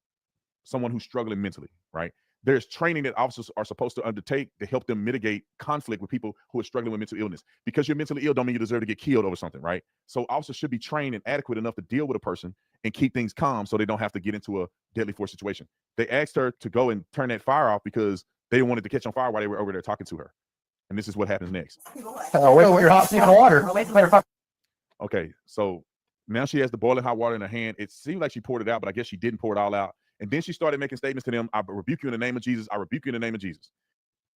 someone who's struggling mentally, right? There's training that officers are supposed to undertake to help them mitigate conflict with people who are struggling with mental illness. Because you're mentally ill don't mean you deserve to get killed over something, right? So officers should be trained and adequate enough to deal with a person and keep things calm so they don't have to get into a deadly force situation. They asked her to go and turn that fire off because they wanted to catch on fire while they were over there talking to her. And this is what happens next. Wait for your hot water. Okay, so now she has the boiling hot water in her hand. It seemed like she poured it out, but I guess she didn't pour it all out. And then she started making statements to them. I rebuke you in the name of Jesus. I rebuke you in the name of Jesus.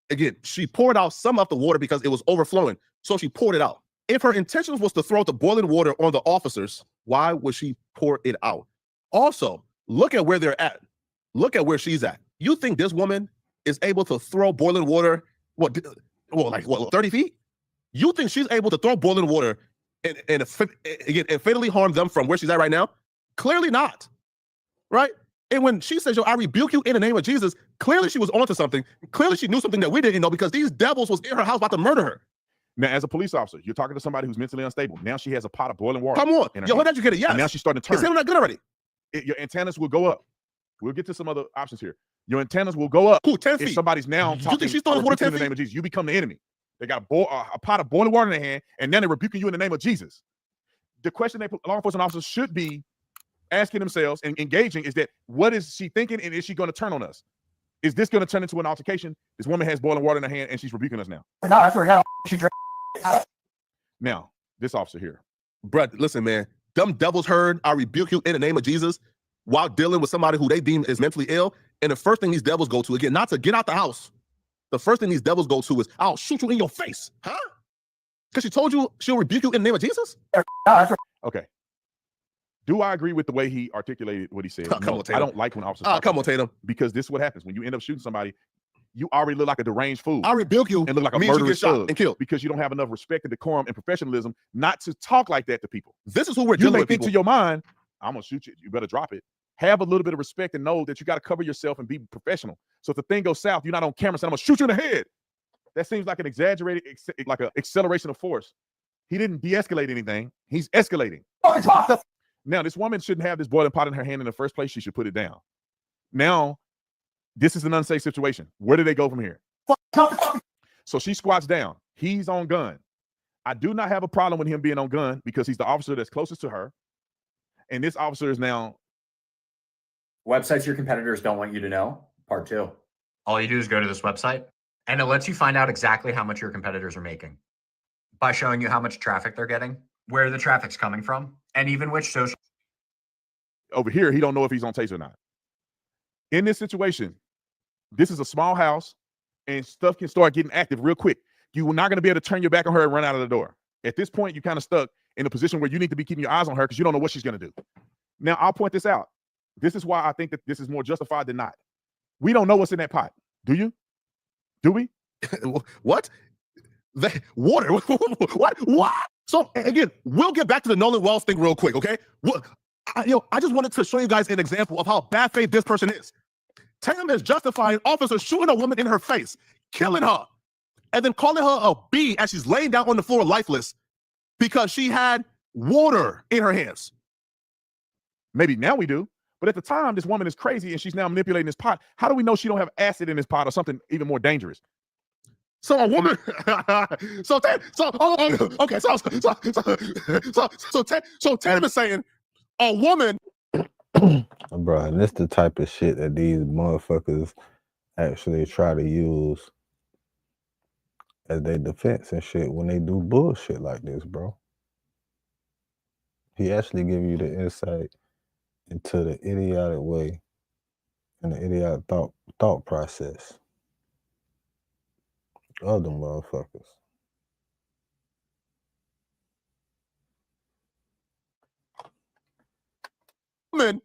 Again, she poured out some of the water because it was overflowing. So she poured it out. If her intention was to throw the boiling water on the officers, why would she pour it out? Also, look at where they're at. Look at where she's at. You think this woman is able to throw boiling water, 30 feet? You think she's able to throw boiling water and fatally harm them from where she's at right now? Clearly not, right? And when she says, yo, I rebuke you in the name of Jesus, clearly she was onto something. Clearly she knew something that we didn't know because these devils was in her house about to murder her. Now, as a police officer, you're talking to somebody who's mentally unstable. Now she has a pot of boiling water. Come on. Yo, what educated? Yes. And now she's starting to turn. Is it not good already? Your antennas will go up. We'll get to some other options here. Your antennas will go up. Cool, 10 feet. If somebody's now talking, you think she's throwing water 10 feet? In the name of Jesus, you become the enemy. They got a pot of boiling water in their hand, and then they're rebuking you in the name of Jesus. The question that law enforcement officers should be asking themselves and engaging is that what is she thinking, and is she going to turn on us? Is this going to turn into an altercation? This woman has boiling water in her hand, and she's rebuking us now. No, I forgot. Now, this officer here, Bruh, listen, man. Them devils heard, I rebuke you in the name of Jesus, while dealing with somebody who they deem is mentally ill. And the first thing these devils go to, again, not to get out the house. The first thing these devils go to is, I'll shoot you in your face. Huh? Because she told you she'll rebuke you in the name of Jesus? Okay. Do I agree with the way he articulated what he said? Come No, on, I Tatum. don't like when officers talk Come on, like that, Tatum. because this is what happens when you end up shooting somebody. You already look like a deranged fool I rebuke you. and look like a means you get murderous shot thug and killed. because you don't have enough respect and decorum and professionalism not to talk like that to people. This is who we're You dealing may with, think people. to your mind, I'm gonna shoot you. You better drop it. Have a little bit of respect and know that you got to cover yourself and be professional. So if the thing goes south, you're not on camera saying, I'm gonna shoot you in the head. That seems like an exaggerated, like an acceleration of force. He didn't de-escalate anything. He's escalating. Now, this woman shouldn't have this boiling pot in her hand in the first place. She should put it down. Now, this is an unsafe situation. Where do they go from here? So she squats down. He's on gun. I do not have a problem with him being on gun because he's the officer that's closest to her. And this officer is now. Websites your competitors don't want you to know, part 2. All you do is go to this website, and it lets you find out exactly how much your competitors are making by showing you how much traffic they're getting, where the traffic's coming from, and even which social. Over here, he don't know if he's on taser or not. In this situation, this is a small house, and stuff can start getting active real quick. You're not going to be able to turn your back on her and run out of the door. At this point, you're kind of stuck in a position where you need to be keeping your eyes on her because you don't know what she's going to do. Now, I'll point this out. This is why I think that this is more justified than not. We don't know what's in that pot. Do you? Do we? What? Water? What? So again, we'll get back to the Nolan Wells thing real quick, okay? I just wanted to show you guys an example of how bad faith this person is. Tatum is justifying officers shooting a woman in her face, killing her, and then calling her a bee as she's laying down on the floor lifeless because she had water in her hands. Maybe now we do. But at the time, this woman is crazy and she's now manipulating this pot. How do we know she don't have acid in this pot or something even more dangerous? So a woman, so Tatum is saying a woman. Bro, and this the type of shit that these motherfuckers actually try to use as their defense and shit when they do bullshit like this, bro. He actually give you the insight into the idiotic way and the idiotic thought process of them motherfuckers. Woman,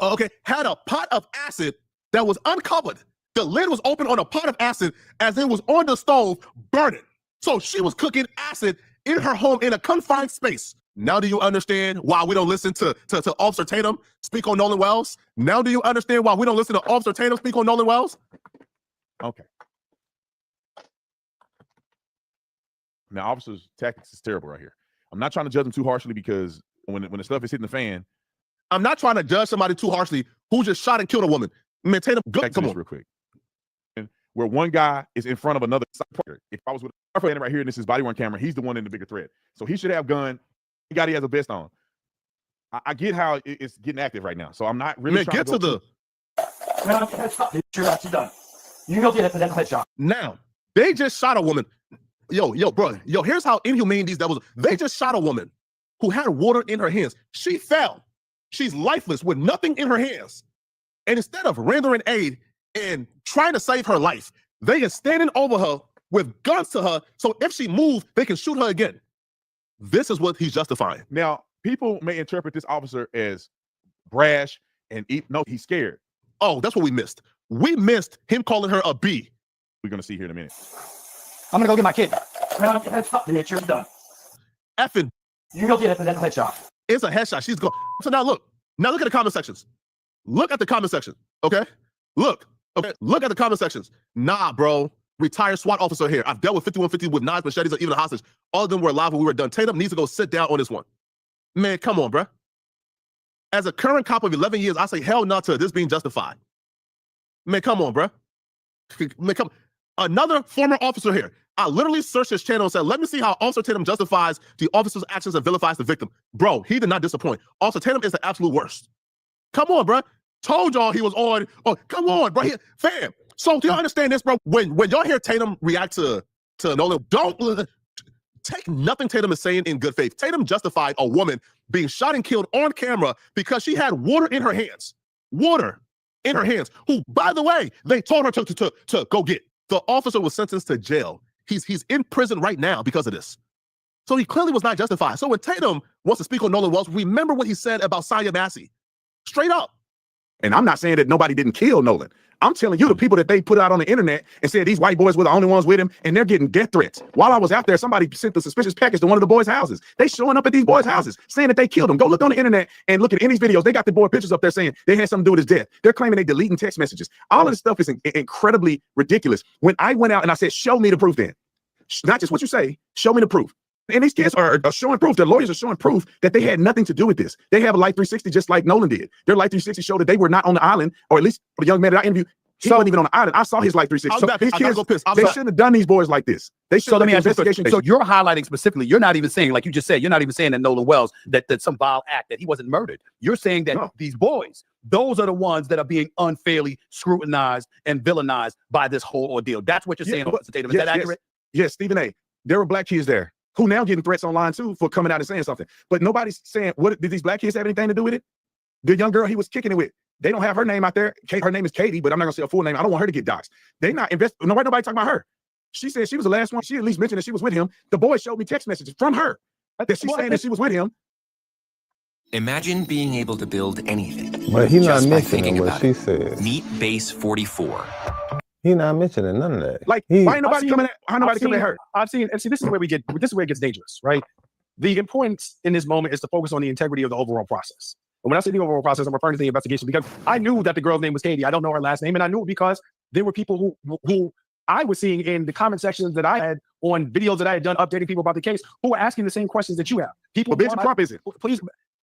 okay, had a pot of acid that was uncovered. The lid was open on a pot of acid as it was on the stove burning. So she was cooking acid in her home in a confined space. Now do you understand why we don't listen to Officer Tatum speak on Nolan Wells? Now do you understand why we don't listen to Officer Tatum speak on Nolan Wells? Okay. Now, officers' tactics is terrible right here. I'm not trying to judge them too harshly because when the stuff is hitting the fan. I'm not trying to judge somebody too harshly who just shot and killed a woman. Man, Tatum, come on. Real quick. Where one guy is in front of another. If I was with a friend right here and this is body worn camera, he's the one in the bigger threat. So he should have gun. He has a vest on. I get how it's getting active right now. So I'm not really trying get to the. You're actually done. You go get a potential headshot. Now, they just shot a woman. Yo, bro. Yo, here's how inhumane these devils are. They just shot a woman who had water in her hands. She fell. She's lifeless with nothing in her hands. And instead of rendering aid and trying to save her life, they are standing over her with guns to her. So if she moves, they can shoot her again. This is what he's justifying. Now, people may interpret this officer as brash and no, he's scared. Oh, that's what we missed. We missed him calling her a bee. We're going to see here in a minute. I'm going to go get my kid. You're done. Effing. You go get a potential headshot. It's a headshot. She's gone. So now look at the comment sections. Look at the comment section. Okay. Look at the comment sections. Nah, bro. Retired SWAT officer here. I've dealt with 5150 with knives, machetes, or even a hostage. All of them were alive when we were done. Tatum needs to go sit down on this one. Man, come on, bro. As a current cop of 11 years, I say hell no to this being justified. Man, come on, bro. Man, come. Another former officer here. I literally searched his channel and said, let me see how Officer Tatum justifies the officer's actions and vilifies the victim. Bro, he did not disappoint. Officer Tatum is the absolute worst. Come on, bro. Told y'all he was on. Oh, come on, bro. Fam. So do y'all understand this, bro? When y'all hear Tatum react to Nolan, take nothing Tatum is saying in good faith. Tatum justified a woman being shot and killed on camera because she had water in her hands. Water in her hands, who, by the way, they told her to go get. The officer was sentenced to jail. He's in prison right now because of this. So he clearly was not justified. So when Tatum wants to speak on Nolan Wells, remember what he said about Saya Massey. Straight up. And I'm not saying that nobody didn't kill Nolan. I'm telling you, the people that they put out on the internet and said these white boys were the only ones with him, and they're getting death threats. While I was out there, somebody sent the suspicious package to one of the boys' houses. They showing up at these boys' houses saying that they killed him. Go look on the internet and look at any of these videos. They got the boy pictures up there saying they had something to do with his death. They're claiming they deleting text messages. All of this stuff is incredibly ridiculous. When I went out and I said, show me the proof then. Not just what you say, show me the proof. And these kids are showing proof, their lawyers are showing proof that they had nothing to do with this. They have a Life 360 just like Nolan did. Their Life 360 showed that they were not on the island, or at least for the young man that I interviewed, he wasn't even on the island. I saw his Life 360. So these kids, they shouldn't have done these boys like this. They should. So let me ask you a question. So you're highlighting specifically, you're not even saying, like you just said, you're not even saying that Nolan Wells, that some vile act, that he wasn't murdered. You're saying that these boys, those are the ones that are being unfairly scrutinized and villainized by this whole ordeal. That's what you're saying, Officer Tatum. Is that accurate? Yes, Stephen A. There were black kids there who now getting threats online too for coming out and saying something. But nobody's saying, what did these black kids have anything to do with it? The young girl he was kicking it with, they don't have her name out there. Her name is Katie, but I'm not gonna say a full name. I don't want her to get doxxed. They not nobody talking about her. She said she was the last one. She at least mentioned that she was with him. The boy showed me text messages from her that she's saying that she was with him. Imagine being able to build anything. But he's not just by mentioning thinking what about she it. said. Meet Base 44. He's not mentioning none of that. Like, why ain't nobody coming at? How nobody coming at her? I've seen, and see, this is where it gets dangerous, right? The importance in this moment is to focus on the integrity of the overall process. And when I say the overall process, I'm referring to the investigation, because I knew that the girl's name was Katie. I don't know her last name, and I knew it because there were people who I was seeing in the comment sections that I had on videos that I had done updating people about the case, who were asking the same questions that you have. People, Benjamin Crump isn't. Please.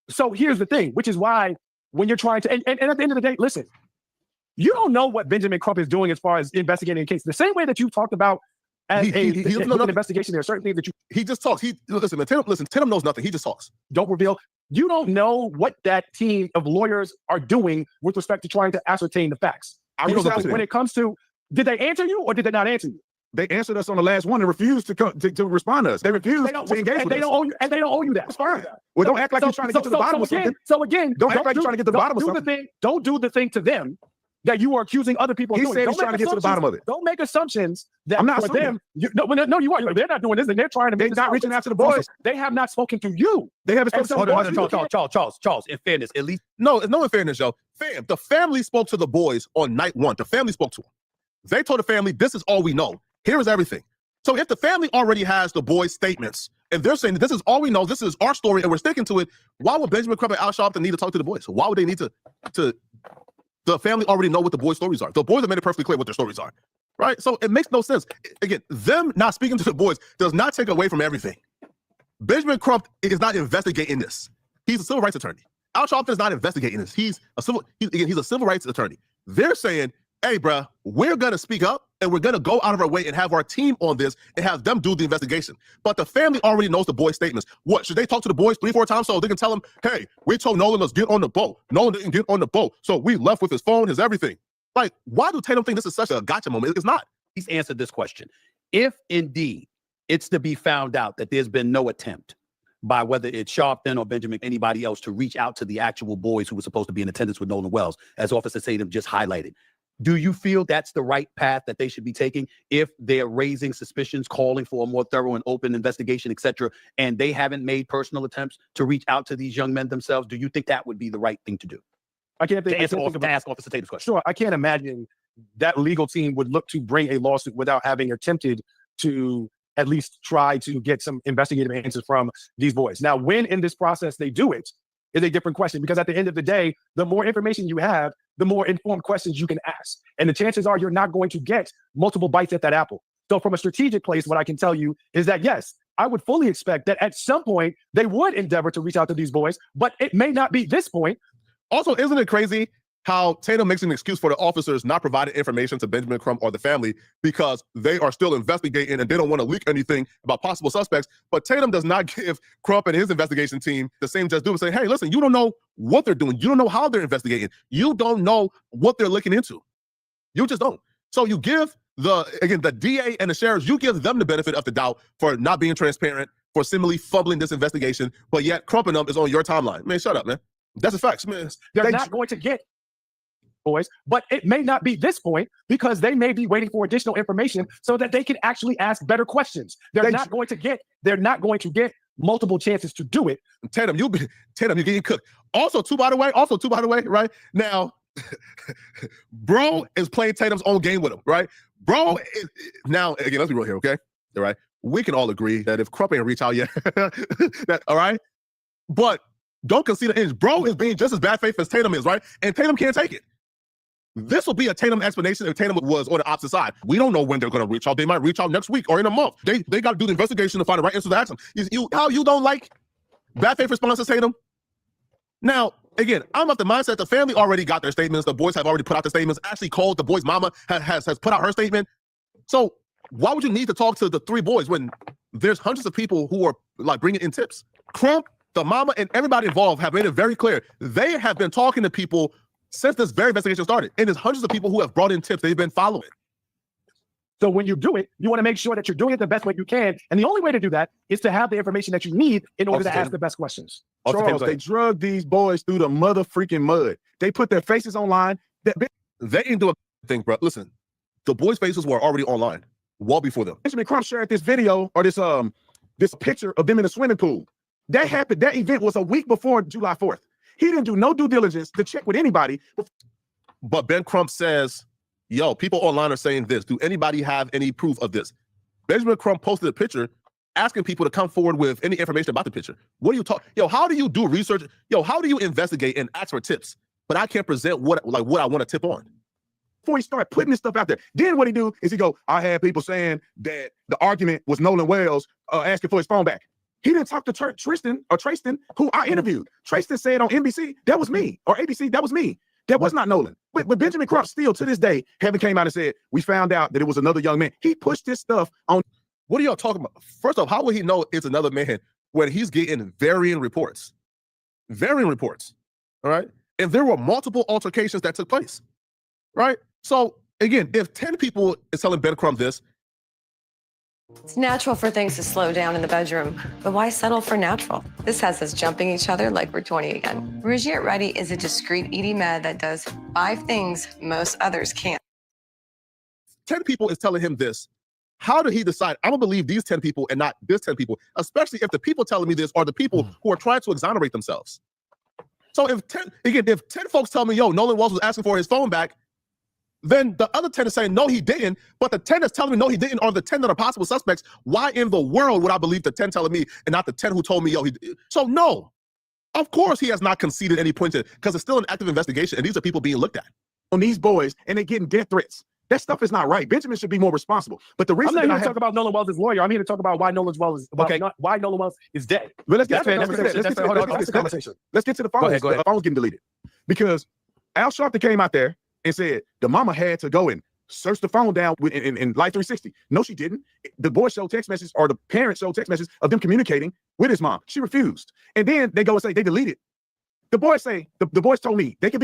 So here's the thing, which is why when you're trying to, and at the end of the day, listen, you don't know what Benjamin Crump is doing as far as investigating a case. The same way that you talked about as an investigation, there are certain things that he just talks. Tatum knows nothing. He just talks. Don't reveal. You don't know what that team of lawyers are doing with respect to trying to ascertain the facts. When it comes to, did they answer you or did they not answer you? They answered us on the last one and refused to respond to us. They refused to engage with us. And they don't owe you that. That's fine. Well, don't act like you're trying to get to the bottom of something. So again, don't act like you're trying to get to the bottom of something. Don't do the thing to them that you are accusing other people of doing. He said he's trying to get to the bottom of it. Don't make assumptions that I'm not for them. No, you are. Like, they're not doing this, and they're trying to make. They're not reaching out to the boys. They have not spoken to you. They haven't spoken to the boys. Charles. In fairness, at least no in fairness, yo. The family spoke to the boys on night one. The family spoke to them. They told the family, "This is all we know. Here is everything." So if the family already has the boys' statements and they're saying this is all we know, this is our story, and we're sticking to it, why would Benjamin Crump and Al Sharpton need to talk to the boys? Why would they need to? The family already know what the boys' stories are. The boys have made it perfectly clear what their stories are, right? So it makes no sense. Again, them not speaking to the boys does not take away from everything. Benjamin Crump is not investigating this. He's a civil rights attorney. Al Sharpton is not investigating this. He's a civil rights attorney. They're saying, hey, bruh, we're going to speak up and we're going to go out of our way and have our team on this and have them do the investigation. But the family already knows the boys' statements. What, should they talk to the boys 3-4 times so they can tell them, hey, we told Nolan let's get on the boat. Nolan didn't get on the boat. So we left with his phone, his everything. Like, why do Tatum think this is such a gotcha moment? It's not. He's answered this question. If indeed it's to be found out that there's been no attempt by whether it's Sharpton or Benjamin, anybody else, to reach out to the actual boys who were supposed to be in attendance with Nolan Wells, as Officer Tatum just highlighted, do you feel that's the right path that they should be taking if they're raising suspicions, calling for a more thorough and open investigation, etc., and they haven't made personal attempts to reach out to these young men themselves? Do you think that would be the right thing to do? I can't think, to ask Officer Tatum's question. Sure, I can't imagine that legal team would look to bring a lawsuit without having attempted to at least try to get some investigative answers from these boys. Now, when in this process they do it is a different question, because at the end of the day, the more information you have, the more informed questions you can ask. And the chances are you're not going to get multiple bites at that apple. So from a strategic place, what I can tell you is that, yes, I would fully expect that at some point they would endeavor to reach out to these boys, but it may not be this point. Also, isn't it crazy how Tatum makes an excuse for the officers not providing information to Benjamin Crump or the family because they are still investigating and they don't want to leak anything about possible suspects? But Tatum does not give Crump and his investigation team the same just do and say, hey, listen, you don't know what they're doing. You don't know how they're investigating. You don't know what they're looking into. You just don't. So you give the DA and the sheriffs, you give them the benefit of the doubt for not being transparent, for seemingly fumbling this investigation, but yet Crump and them is on your timeline. Man, shut up, man. That's the facts, man. They're not going to get, boys, but it may not be this point because they may be waiting for additional information so that they can actually ask better questions. They're not going to get multiple chances to do it. Tatum, you're getting cooked. Also, too, by the way, right now, bro is playing Tatum's own game with him, right? Bro, now again, let's be real here, okay? All right, we can all agree that if Crump ain't reach out yet, all right, but don't concede an inch. Bro is being just as bad faith as Tatum is, right? And Tatum can't take it. This will be a Tatum explanation if Tatum was on the opposite side. We don't know when they're going to reach out. They might reach out next week or in a month. They got to do the investigation to find the right answer to ask them. How you don't like bad faith responses, Tatum? Now, again, I'm of the mindset the family already got their statements. The boys have already put out the statements. Ashley called the boys' mama, has put out her statement. So why would you need to talk to the three boys when there's hundreds of people who are like bringing in tips? Crump, the mama, and everybody involved have made it very clear. They have been talking to people since this very investigation started. And there's hundreds of people who have brought in tips they've been following. So when you do it, you want to make sure that you're doing it the best way you can. And the only way to do that is to have the information that you need in order to ask the best questions. Charles, they drug these boys through the mother freaking mud. They put their faces online. They ain't doing a thing, bro. Listen, the boys' faces were already online well before them. Benjamin Crump shared this video or this picture of them in a swimming pool. That happened. That event was a week before July 4th. He didn't do no due diligence to check with anybody. But Ben Crump says, yo, people online are saying this. Do anybody have any proof of this? Benjamin Crump posted a picture asking people to come forward with any information about the picture. What are you talking? Yo, how do you do research? Yo, how do you investigate and ask for tips? But I can't present what I want to tip on. Before he started putting this stuff out there. Then what he do is he go, I had people saying that the argument was Nolan Wells asking for his phone back. He didn't talk to Tristan, who I interviewed. Tristan said on NBC, that was me, or ABC, that was me. That was not Nolan. But Benjamin Crump still, to this day, haven't came out and said, we found out that it was another young man. He pushed this stuff on. What are y'all talking about? First off, how would he know it's another man when he's getting varying reports? Varying reports, all right? And there were multiple altercations that took place, right? So, again, if 10 people is telling Ben Crump this, It's natural for things to slow down in the bedroom, but why settle for natural? This has us jumping each other like we're 20 again. Rougier Ready is a discreet ED med that does 5 things most others can't. 10 people is telling him this. How did he decide, I'm going to believe these 10 people and not this 10 people, especially if the people telling me this are the people who are trying to exonerate themselves? So if 10 folks tell me, yo, Nolan Wells was asking for his phone back, then the other 10 is saying, no, he didn't. But the 10 that's telling me, no, he didn't, are the 10 that are possible suspects. Why in the world would I believe the 10 telling me and not the 10 who told me, yo, he did? So no, of course he has not conceded any point to it because it's still an active investigation and these are people being looked at. On these boys and they're getting death threats. That stuff is not right. Benjamin should be more responsible. But the reason I'm not here to talk about Nolan Wells' lawyer. I'm here to talk about why Nolan Wells is dead. But let's get to the conversation. Let's get to the phones. Go ahead. The phone's getting deleted. Because Al Sharpton came out there and said the mama had to go and search the phone down in Life 360. No, she didn't. The boy showed text messages, or the parents showed text messages of them communicating with his mom. She refused. And then they go and say they deleted. The boys say, the boys told me it could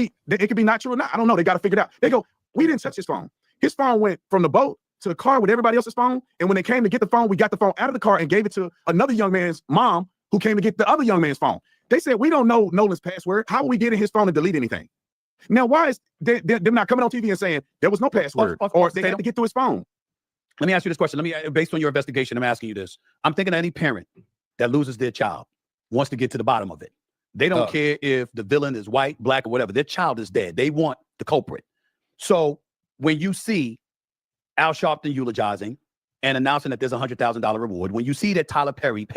be not true or not. I don't know. They got to figure it out. They go, we didn't touch his phone. His phone went from the boat to the car with everybody else's phone. And when they came to get the phone, we got the phone out of the car and gave it to another young man's mom who came to get the other young man's phone. They said, we don't know Nolan's password. How are we getting his phone to delete anything? Now, why is them not coming on TV and saying there was no password or they had to get to his phone? Let me ask you this question. Based on your investigation, I'm asking you this. I'm thinking any parent that loses their child wants to get to the bottom of it. They don't care if the villain is white, black, or whatever. Their child is dead. They want the culprit. So when you see Al Sharpton eulogizing and announcing that there's a $100,000 reward, when you see that Tyler Perry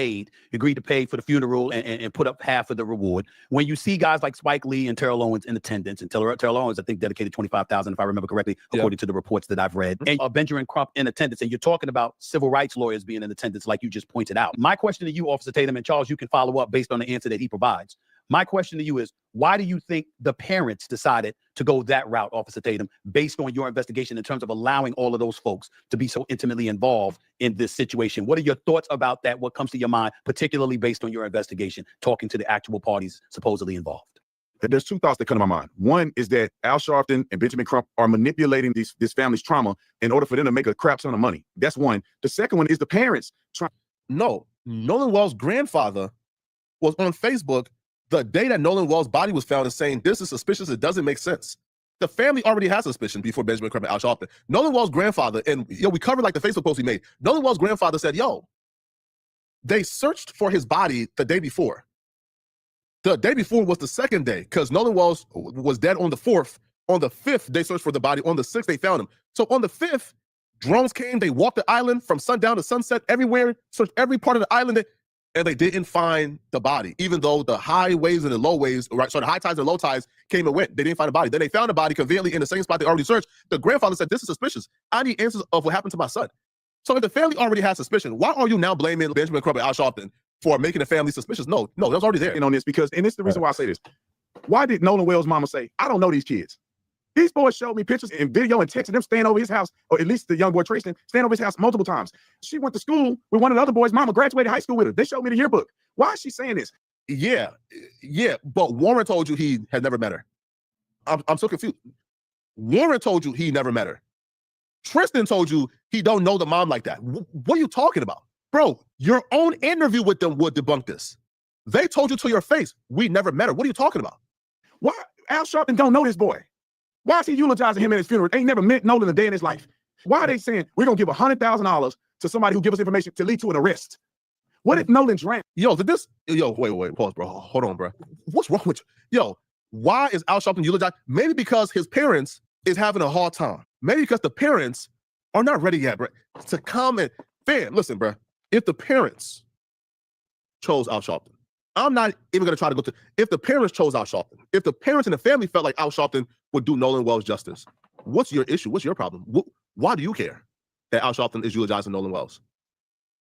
agreed to pay for the funeral and put up half of the reward, when you see guys like Spike Lee and Terrell Owens in attendance, and Terrell Owens, I think, dedicated $25,000, if I remember correctly, according to the reports that I've read, and Benjamin Crump in attendance, and you're talking about civil rights lawyers being in attendance, like you just pointed out. My question to you, Officer Tatum, and Charles, you can follow up based on the answer that he provides. My question to you is, why do you think the parents decided to go that route, Officer Tatum, based on your investigation in terms of allowing all of those folks to be so intimately involved in this situation? What are your thoughts about that? What comes to your mind, particularly based on your investigation, talking to the actual parties supposedly involved? There's two thoughts that come to my mind. One is that Al Sharpton and Benjamin Crump are manipulating this family's trauma in order for them to make a crap ton of money. That's one. The second one is the parents trying. No, Nolan Wells' grandfather was on Facebook the day that Nolan Wells' body was found and saying, this is suspicious, it doesn't make sense. The family already has suspicion before Benjamin Crump and Al Sharpton. Nolan Wells' grandfather, and we covered like the Facebook post he made. Nolan Wells' grandfather said, yo, they searched for his body the day before. The day before was the second day because Nolan Wells was dead on the 4th. On the 5th, they searched for the body. On the 6th, they found him. So on the 5th, drones came. They walked the island from sundown to sunset, everywhere, searched every part of the island, and they didn't find the body, even though the high waves and the low waves, right? So the high tides and low tides came and went. They didn't find the body. Then they found the body conveniently in the same spot they already searched. The grandfather said, this is suspicious. I need answers of what happened to my son. So if the family already has suspicion, why are you now blaming Benjamin Crump and Al Sharpton for making the family suspicious? No, that was already there. On this because, and it's the reason why I say this. Why did Nolan Wells' mama say, I don't know these kids? These boys showed me pictures and video and texted them staying over his house, or at least the young boy Tristan, staying over his house multiple times. She went to school with one of the other boys' mama, graduated high school with her. They showed me the yearbook. Why is she saying this? Yeah, but Warren told you he had never met her. I'm so confused. Warren told you he never met her. Tristan told you he don't know the mom like that. What are you talking about? Bro, your own interview with them would debunk this. They told you to your face, we never met her. What are you talking about? Why? Al Sharpton don't know this boy. Why is he eulogizing him at his funeral? Ain't never met Nolan a day in his life. Why are they saying we're going to give $100,000 to somebody who gives us information to lead to an arrest? What if Nolan drank? Wait, pause, bro. Hold on, bro. What's wrong with you? Yo, why is Al Sharpton eulogizing? Maybe because his parents is having a hard time. Maybe because the parents are not ready yet, bro, to come and, fam, listen, bro. If the parents chose Al Sharpton, I'm not even going to try to go to, if the parents chose Al Sharpton, if the parents and the family felt like Al Sharpton would do Nolan Wells justice, what's your issue? What's your problem? Why do you care that Al Sharpton is eulogizing Nolan Wells?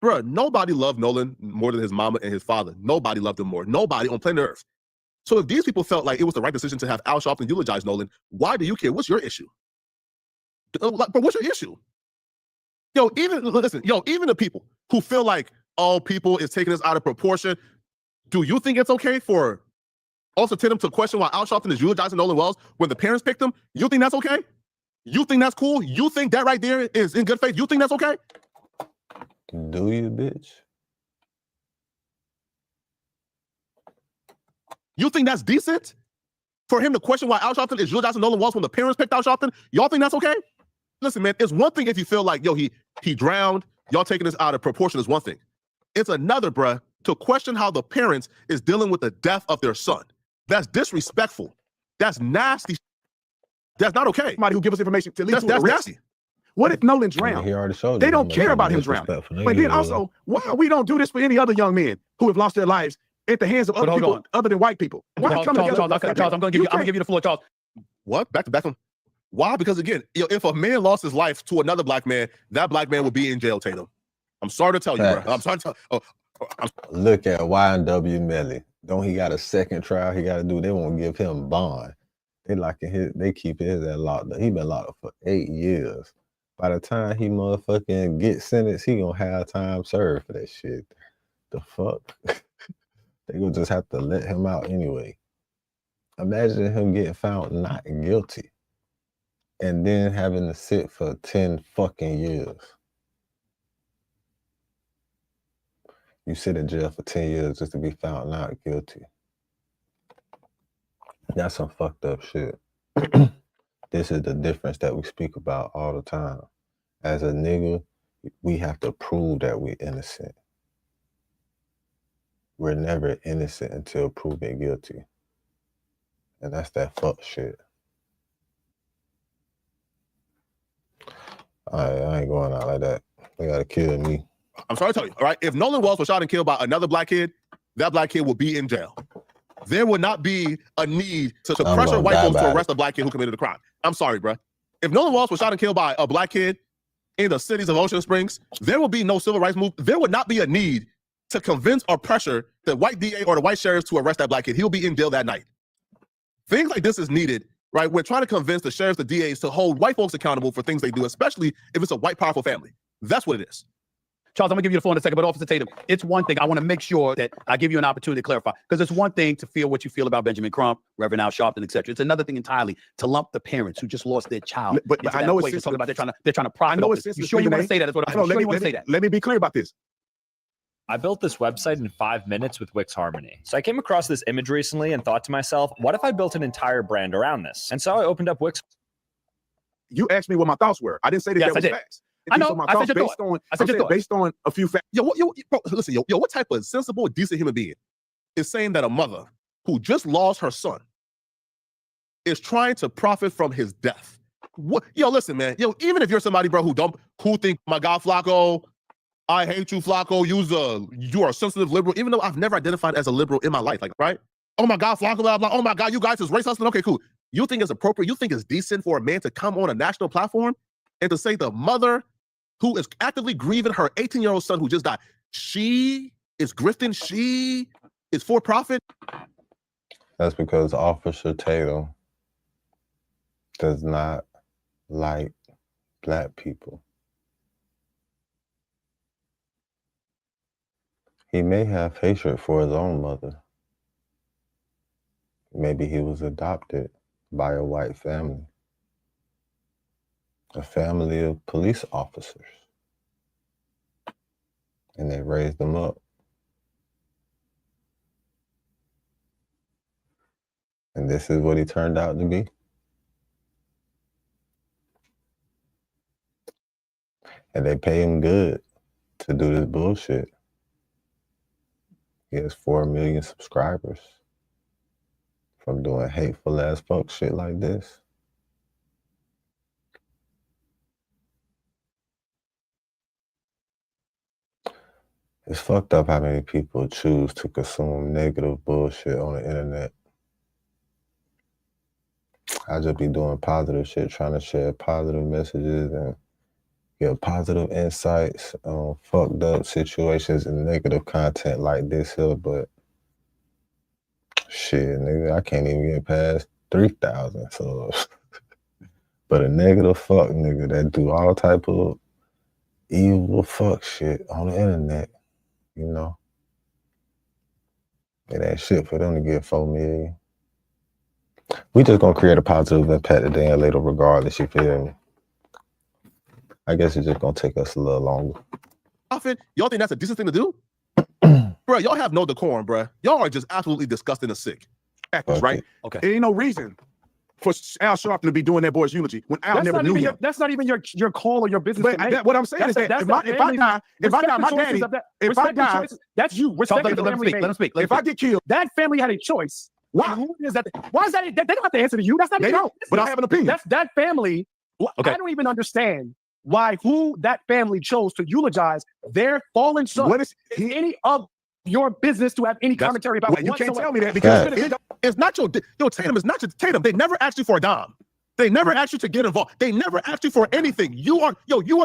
Bro, nobody loved Nolan more than his mama and his father. Nobody loved him more. Nobody on planet Earth. So if these people felt like it was the right decision to have Al Sharpton eulogize Nolan, why do you care? What's your issue? But what's your issue? Even the people who feel like, oh, people is taking this out of proportion, do you think it's okay for Officer Tatum to question why Al Sharpton is eulogizing Nolan Wells when the parents picked him? You think that's okay? You think that's cool? You think that right there is in good faith? You think that's okay? Do you, bitch? You think that's decent for him to question why Al Sharpton is eulogizing Nolan Wells when the parents picked Al Sharpton? Y'all think that's okay? Listen, man, it's one thing if you feel like, yo, he drowned, y'all taking this out of proportion is one thing. It's another, bruh, to question how the parents is dealing with the death of their son. That's disrespectful. That's nasty. That's not okay. Somebody who gives us information to lead to that's arrest. nasty. What if Nolan drowned? He already showed They don't care about him drowning. But then also, why we don't do this for any other young men who have lost their lives at the hands of other people other than white people? Why come together? Charles, I'm going to give you the floor, Charles. What? Back to Beckham. Why? Because again, if a man lost his life to another black man, that black man would be in jail, Tatum. I'm sorry to tell you, bro. I'm sorry to tell Look at Y&W Melly. Don't he got a second trial he got to do? They won't give him bond. They keep his ass locked up. He been locked up for 8 years. By the time he motherfucking get sentenced, he gonna have time served for that shit. The fuck? They gonna just have to let him out anyway. Imagine him getting found not guilty and then having to sit for 10 fucking years. You sit in jail for 10 years just to be found not guilty. That's some fucked up shit. This is the difference that we speak about all the time. As a nigga, we have to prove that we're innocent. We're never innocent until proven guilty. And that's that fuck shit. I ain't going out like that. They gotta kill me. I'm sorry to tell you, all right? If Nolan Wells was shot and killed by another black kid, that black kid will be in jail. There would not be a need to pressure white folks to arrest a black kid who committed a crime. I'm sorry, bro. If Nolan Wells was shot and killed by a black kid in the cities of Ocean Springs, there will be no civil rights move. There would not be a need to convince or pressure the white DA or the white sheriffs to arrest that black kid. He'll be in jail that night. Things like this is needed, right? We're trying to convince the sheriffs, the DAs to hold white folks accountable for things they do, especially if it's a white powerful family. That's what it is. Charles, I'm gonna give you the floor in a second, but Officer Tatum, it's one thing. I want to make sure that I give you an opportunity to clarify, because it's one thing to feel what you feel about Benjamin Crump, Reverend Al Sharpton, etc. It's another thing entirely to lump the parents who just lost their child. But I know it's talking about they're trying to profit. I know off it's this. You sure you want to say that? That's what I'm sure you want to say that. Let me be clear about this. I built this website in 5 minutes with Wix Harmony. So I came across this image recently and thought to myself, what if I built an entire brand around this? And so I opened up Wix. You asked me what my thoughts were. I didn't say that that was facts. I know. So my I thoughts said your thought. based on a few facts. Bro, listen, what type of sensible, decent human being is saying that a mother who just lost her son is trying to profit from his death? What? Listen, man. Even if you're somebody, bro, who think, my God, Flacco, I hate you, Flacco. You are a sensitive liberal, even though I've never identified as a liberal in my life, like, right? Oh my God, Flacco, blah, blah. Oh my God, you guys is race hustling. Okay, cool. You think it's appropriate? You think it's decent for a man to come on a national platform and to say the mother who is actively grieving her 18-year-old son who just died, she is grifting, she is for profit? That's because Officer Tatum does not like Black people. He may have hatred for his own mother. Maybe he was adopted by a white family, a family of police officers, and they raised him up. And this is what he turned out to be. And they pay him good to do this bullshit. He has 4 million subscribers from doing hateful ass fuck shit like this. It's fucked up how many people choose to consume negative bullshit on the internet. I just be doing positive shit, trying to share positive messages and get positive insights on fucked up situations and negative content like this here, but shit, nigga, I can't even get past 3,000 subs. But a negative fuck nigga that do all type of evil fuck shit on the internet, it ain't shit for them to get 4 million. We just gonna create a positive impact today and later regardless, you feel me? I guess it's just gonna take us a little longer. Often, y'all think that's a decent thing to do? Bro, y'all have no decorum, bro. Y'all are just absolutely disgusting and sick. Actors, right? Okay. There ain't no reason for Al Sharpton to be doing that boy's eulogy when Al never knew him. That's not even your call or your business. But what I'm saying is that if I die, my daddy, if I die, that's you. Respect Let him speak. If I get killed, that family had a choice. Why? Who is that? Why is that? They don't have to answer to you. That's not. They don't. But I have an opinion. That's that family. Okay. I don't even understand why that family chose to eulogize their fallen son. What is any of your business to have any commentary about? Well, you can't tell me that because it's not your Tatum. It's not your Tatum. They never asked you for a dime. They never asked you to get involved. They never asked you for anything. You are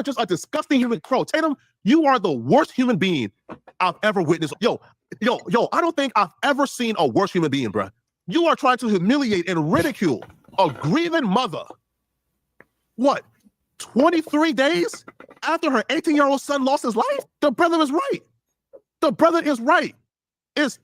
just a disgusting human crow. Tatum, you are the worst human being I've ever witnessed. Yo, I don't think I've ever seen a worse human being, bro. You are trying to humiliate and ridicule a grieving mother. What? 23 days after her 18-year-old son lost his life? The brother is right. The brother is right. It's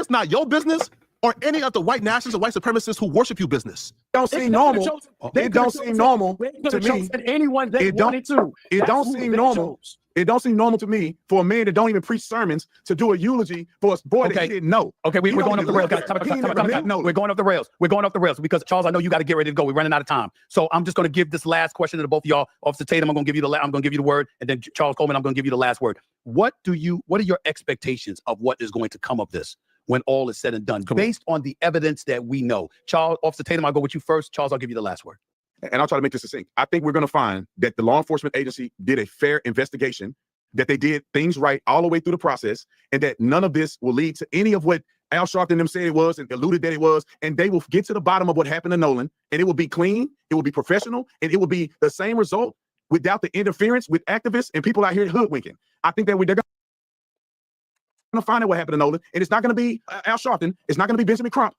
not your business or any of the white nationalists or white supremacists who worship you business. Don't seem normal. It don't seem normal to me. Anyone they wanted to. It don't seem normal. It don't seem normal to me for a man that don't even preach sermons to do a eulogy for a boy that he didn't know. Okay, we're going off the rails. We're going off the rails. We're going off the rails because Charles, I know you got to get ready to go. We're running out of time, so I'm just going to give this last question to both of y'all. Officer Tatum, I'm going to give you the word, and then Charles Coleman, I'm going to give you the last word. What are your expectations of what is going to come of this when all is said and done, based on the evidence that we know? Charles, Officer Tatum, I'll go with you first. Charles, I'll give you the last word. And I'll try to make this succinct. I think we're going to find that the law enforcement agency did a fair investigation, that they did things right all the way through the process, and that none of this will lead to any of what Al Sharpton them said it was and alluded that it was, and they will get to the bottom of what happened to Nolan, and it will be clean, it will be professional, and it will be the same result without the interference with activists and people out here hoodwinking. I think that they're going to find out what happened to Nolan, and it's not going to be Al Sharpton, it's not going to be Benjamin Crump,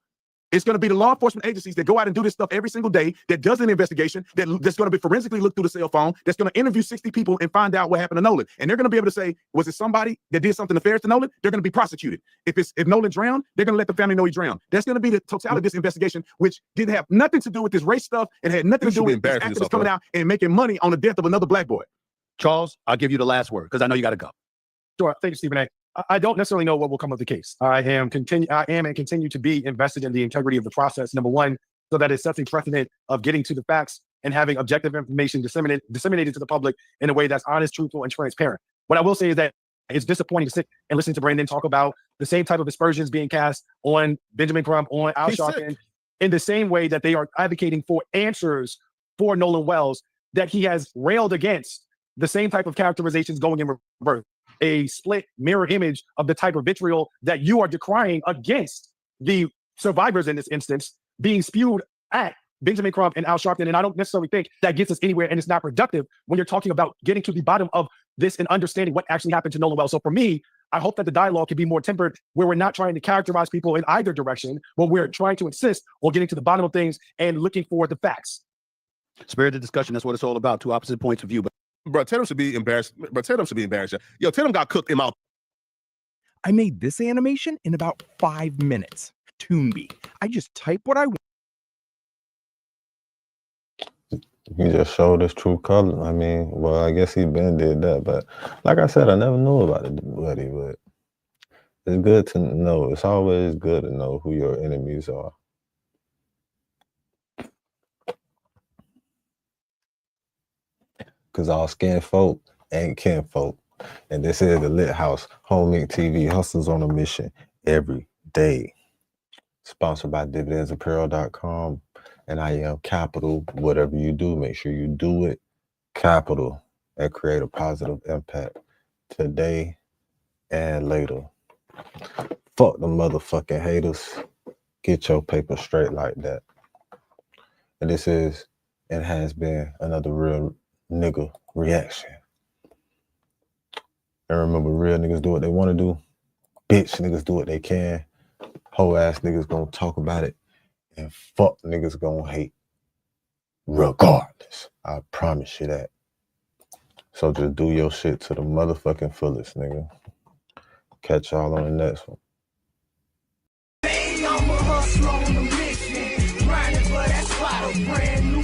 It's going to be the law enforcement agencies that go out and do this stuff every single day, that does an investigation, that's going to be forensically looked through the cell phone, that's going to interview 60 people and find out what happened to Nolan. And they're going to be able to say, was it somebody that did something nefarious to Nolan? They're going to be prosecuted. If Nolan drowned, they're going to let the family know he drowned. That's going to be the totality of this investigation, which didn't have nothing to do with this race stuff and had nothing to do with activists coming out and making money on the death of another black boy. Charles, I'll give you the last word because I know you got to go. Sure. Thank you, Stephen A. I don't necessarily know what will come of the case. I am and continue to be invested in the integrity of the process. Number one, so that it sets a precedent of getting to the facts and having objective information disseminated to the public in a way that's honest, truthful, and transparent. What I will say is that it's disappointing to sit and listen to Brandon talk about the same type of aspersions being cast on Benjamin Crump, on Al Sharpton, in the same way that they are advocating for answers for Nolan Wells, that he has railed against the same type of characterizations going in reverse. A split mirror image of the type of vitriol that you are decrying against the survivors in this instance being spewed at Benjamin Crump and Al Sharpton. And I don't necessarily think that gets us anywhere, and it's not productive when you're talking about getting to the bottom of this and understanding what actually happened to Nolan Wells. So for me, I hope that the dialogue can be more tempered, where we're not trying to characterize people in either direction, but we're trying to insist on getting to the bottom of things and looking for the facts. Spirited discussion, that's what it's all about. Two opposite points of view. Bro, Tatum should be embarrassed. Bro, Tatum should be embarrassed. Yo, Tatum got cooked in my... I made this animation in about 5 minutes. Toonby. I just type what I want. He just showed his true color. I mean, well, I guess he been did that, but like I said, I never knew about it, buddy. But it's good to know. It's always good to know who your enemies are. Because all skin folk ain't kin folk. And this is the Lit House, Home Link TV, hustles on a mission every day. Sponsored by dividendsapparel.com. And I am Capital. Whatever you do, make sure you do it capital and create a positive impact today and later. Fuck the motherfucking haters. Get your paper straight like that. And this is and has been another real nigga reaction. And remember, real niggas do what they want to do. Bitch niggas do what they can. Whole ass niggas gonna talk about it. And fuck niggas gonna hate. Regardless. I promise you that. So just do your shit to the motherfucking fullest, nigga. Catch y'all on the next one. I'm a hustler on a mission. Grinding for that spot, a brand new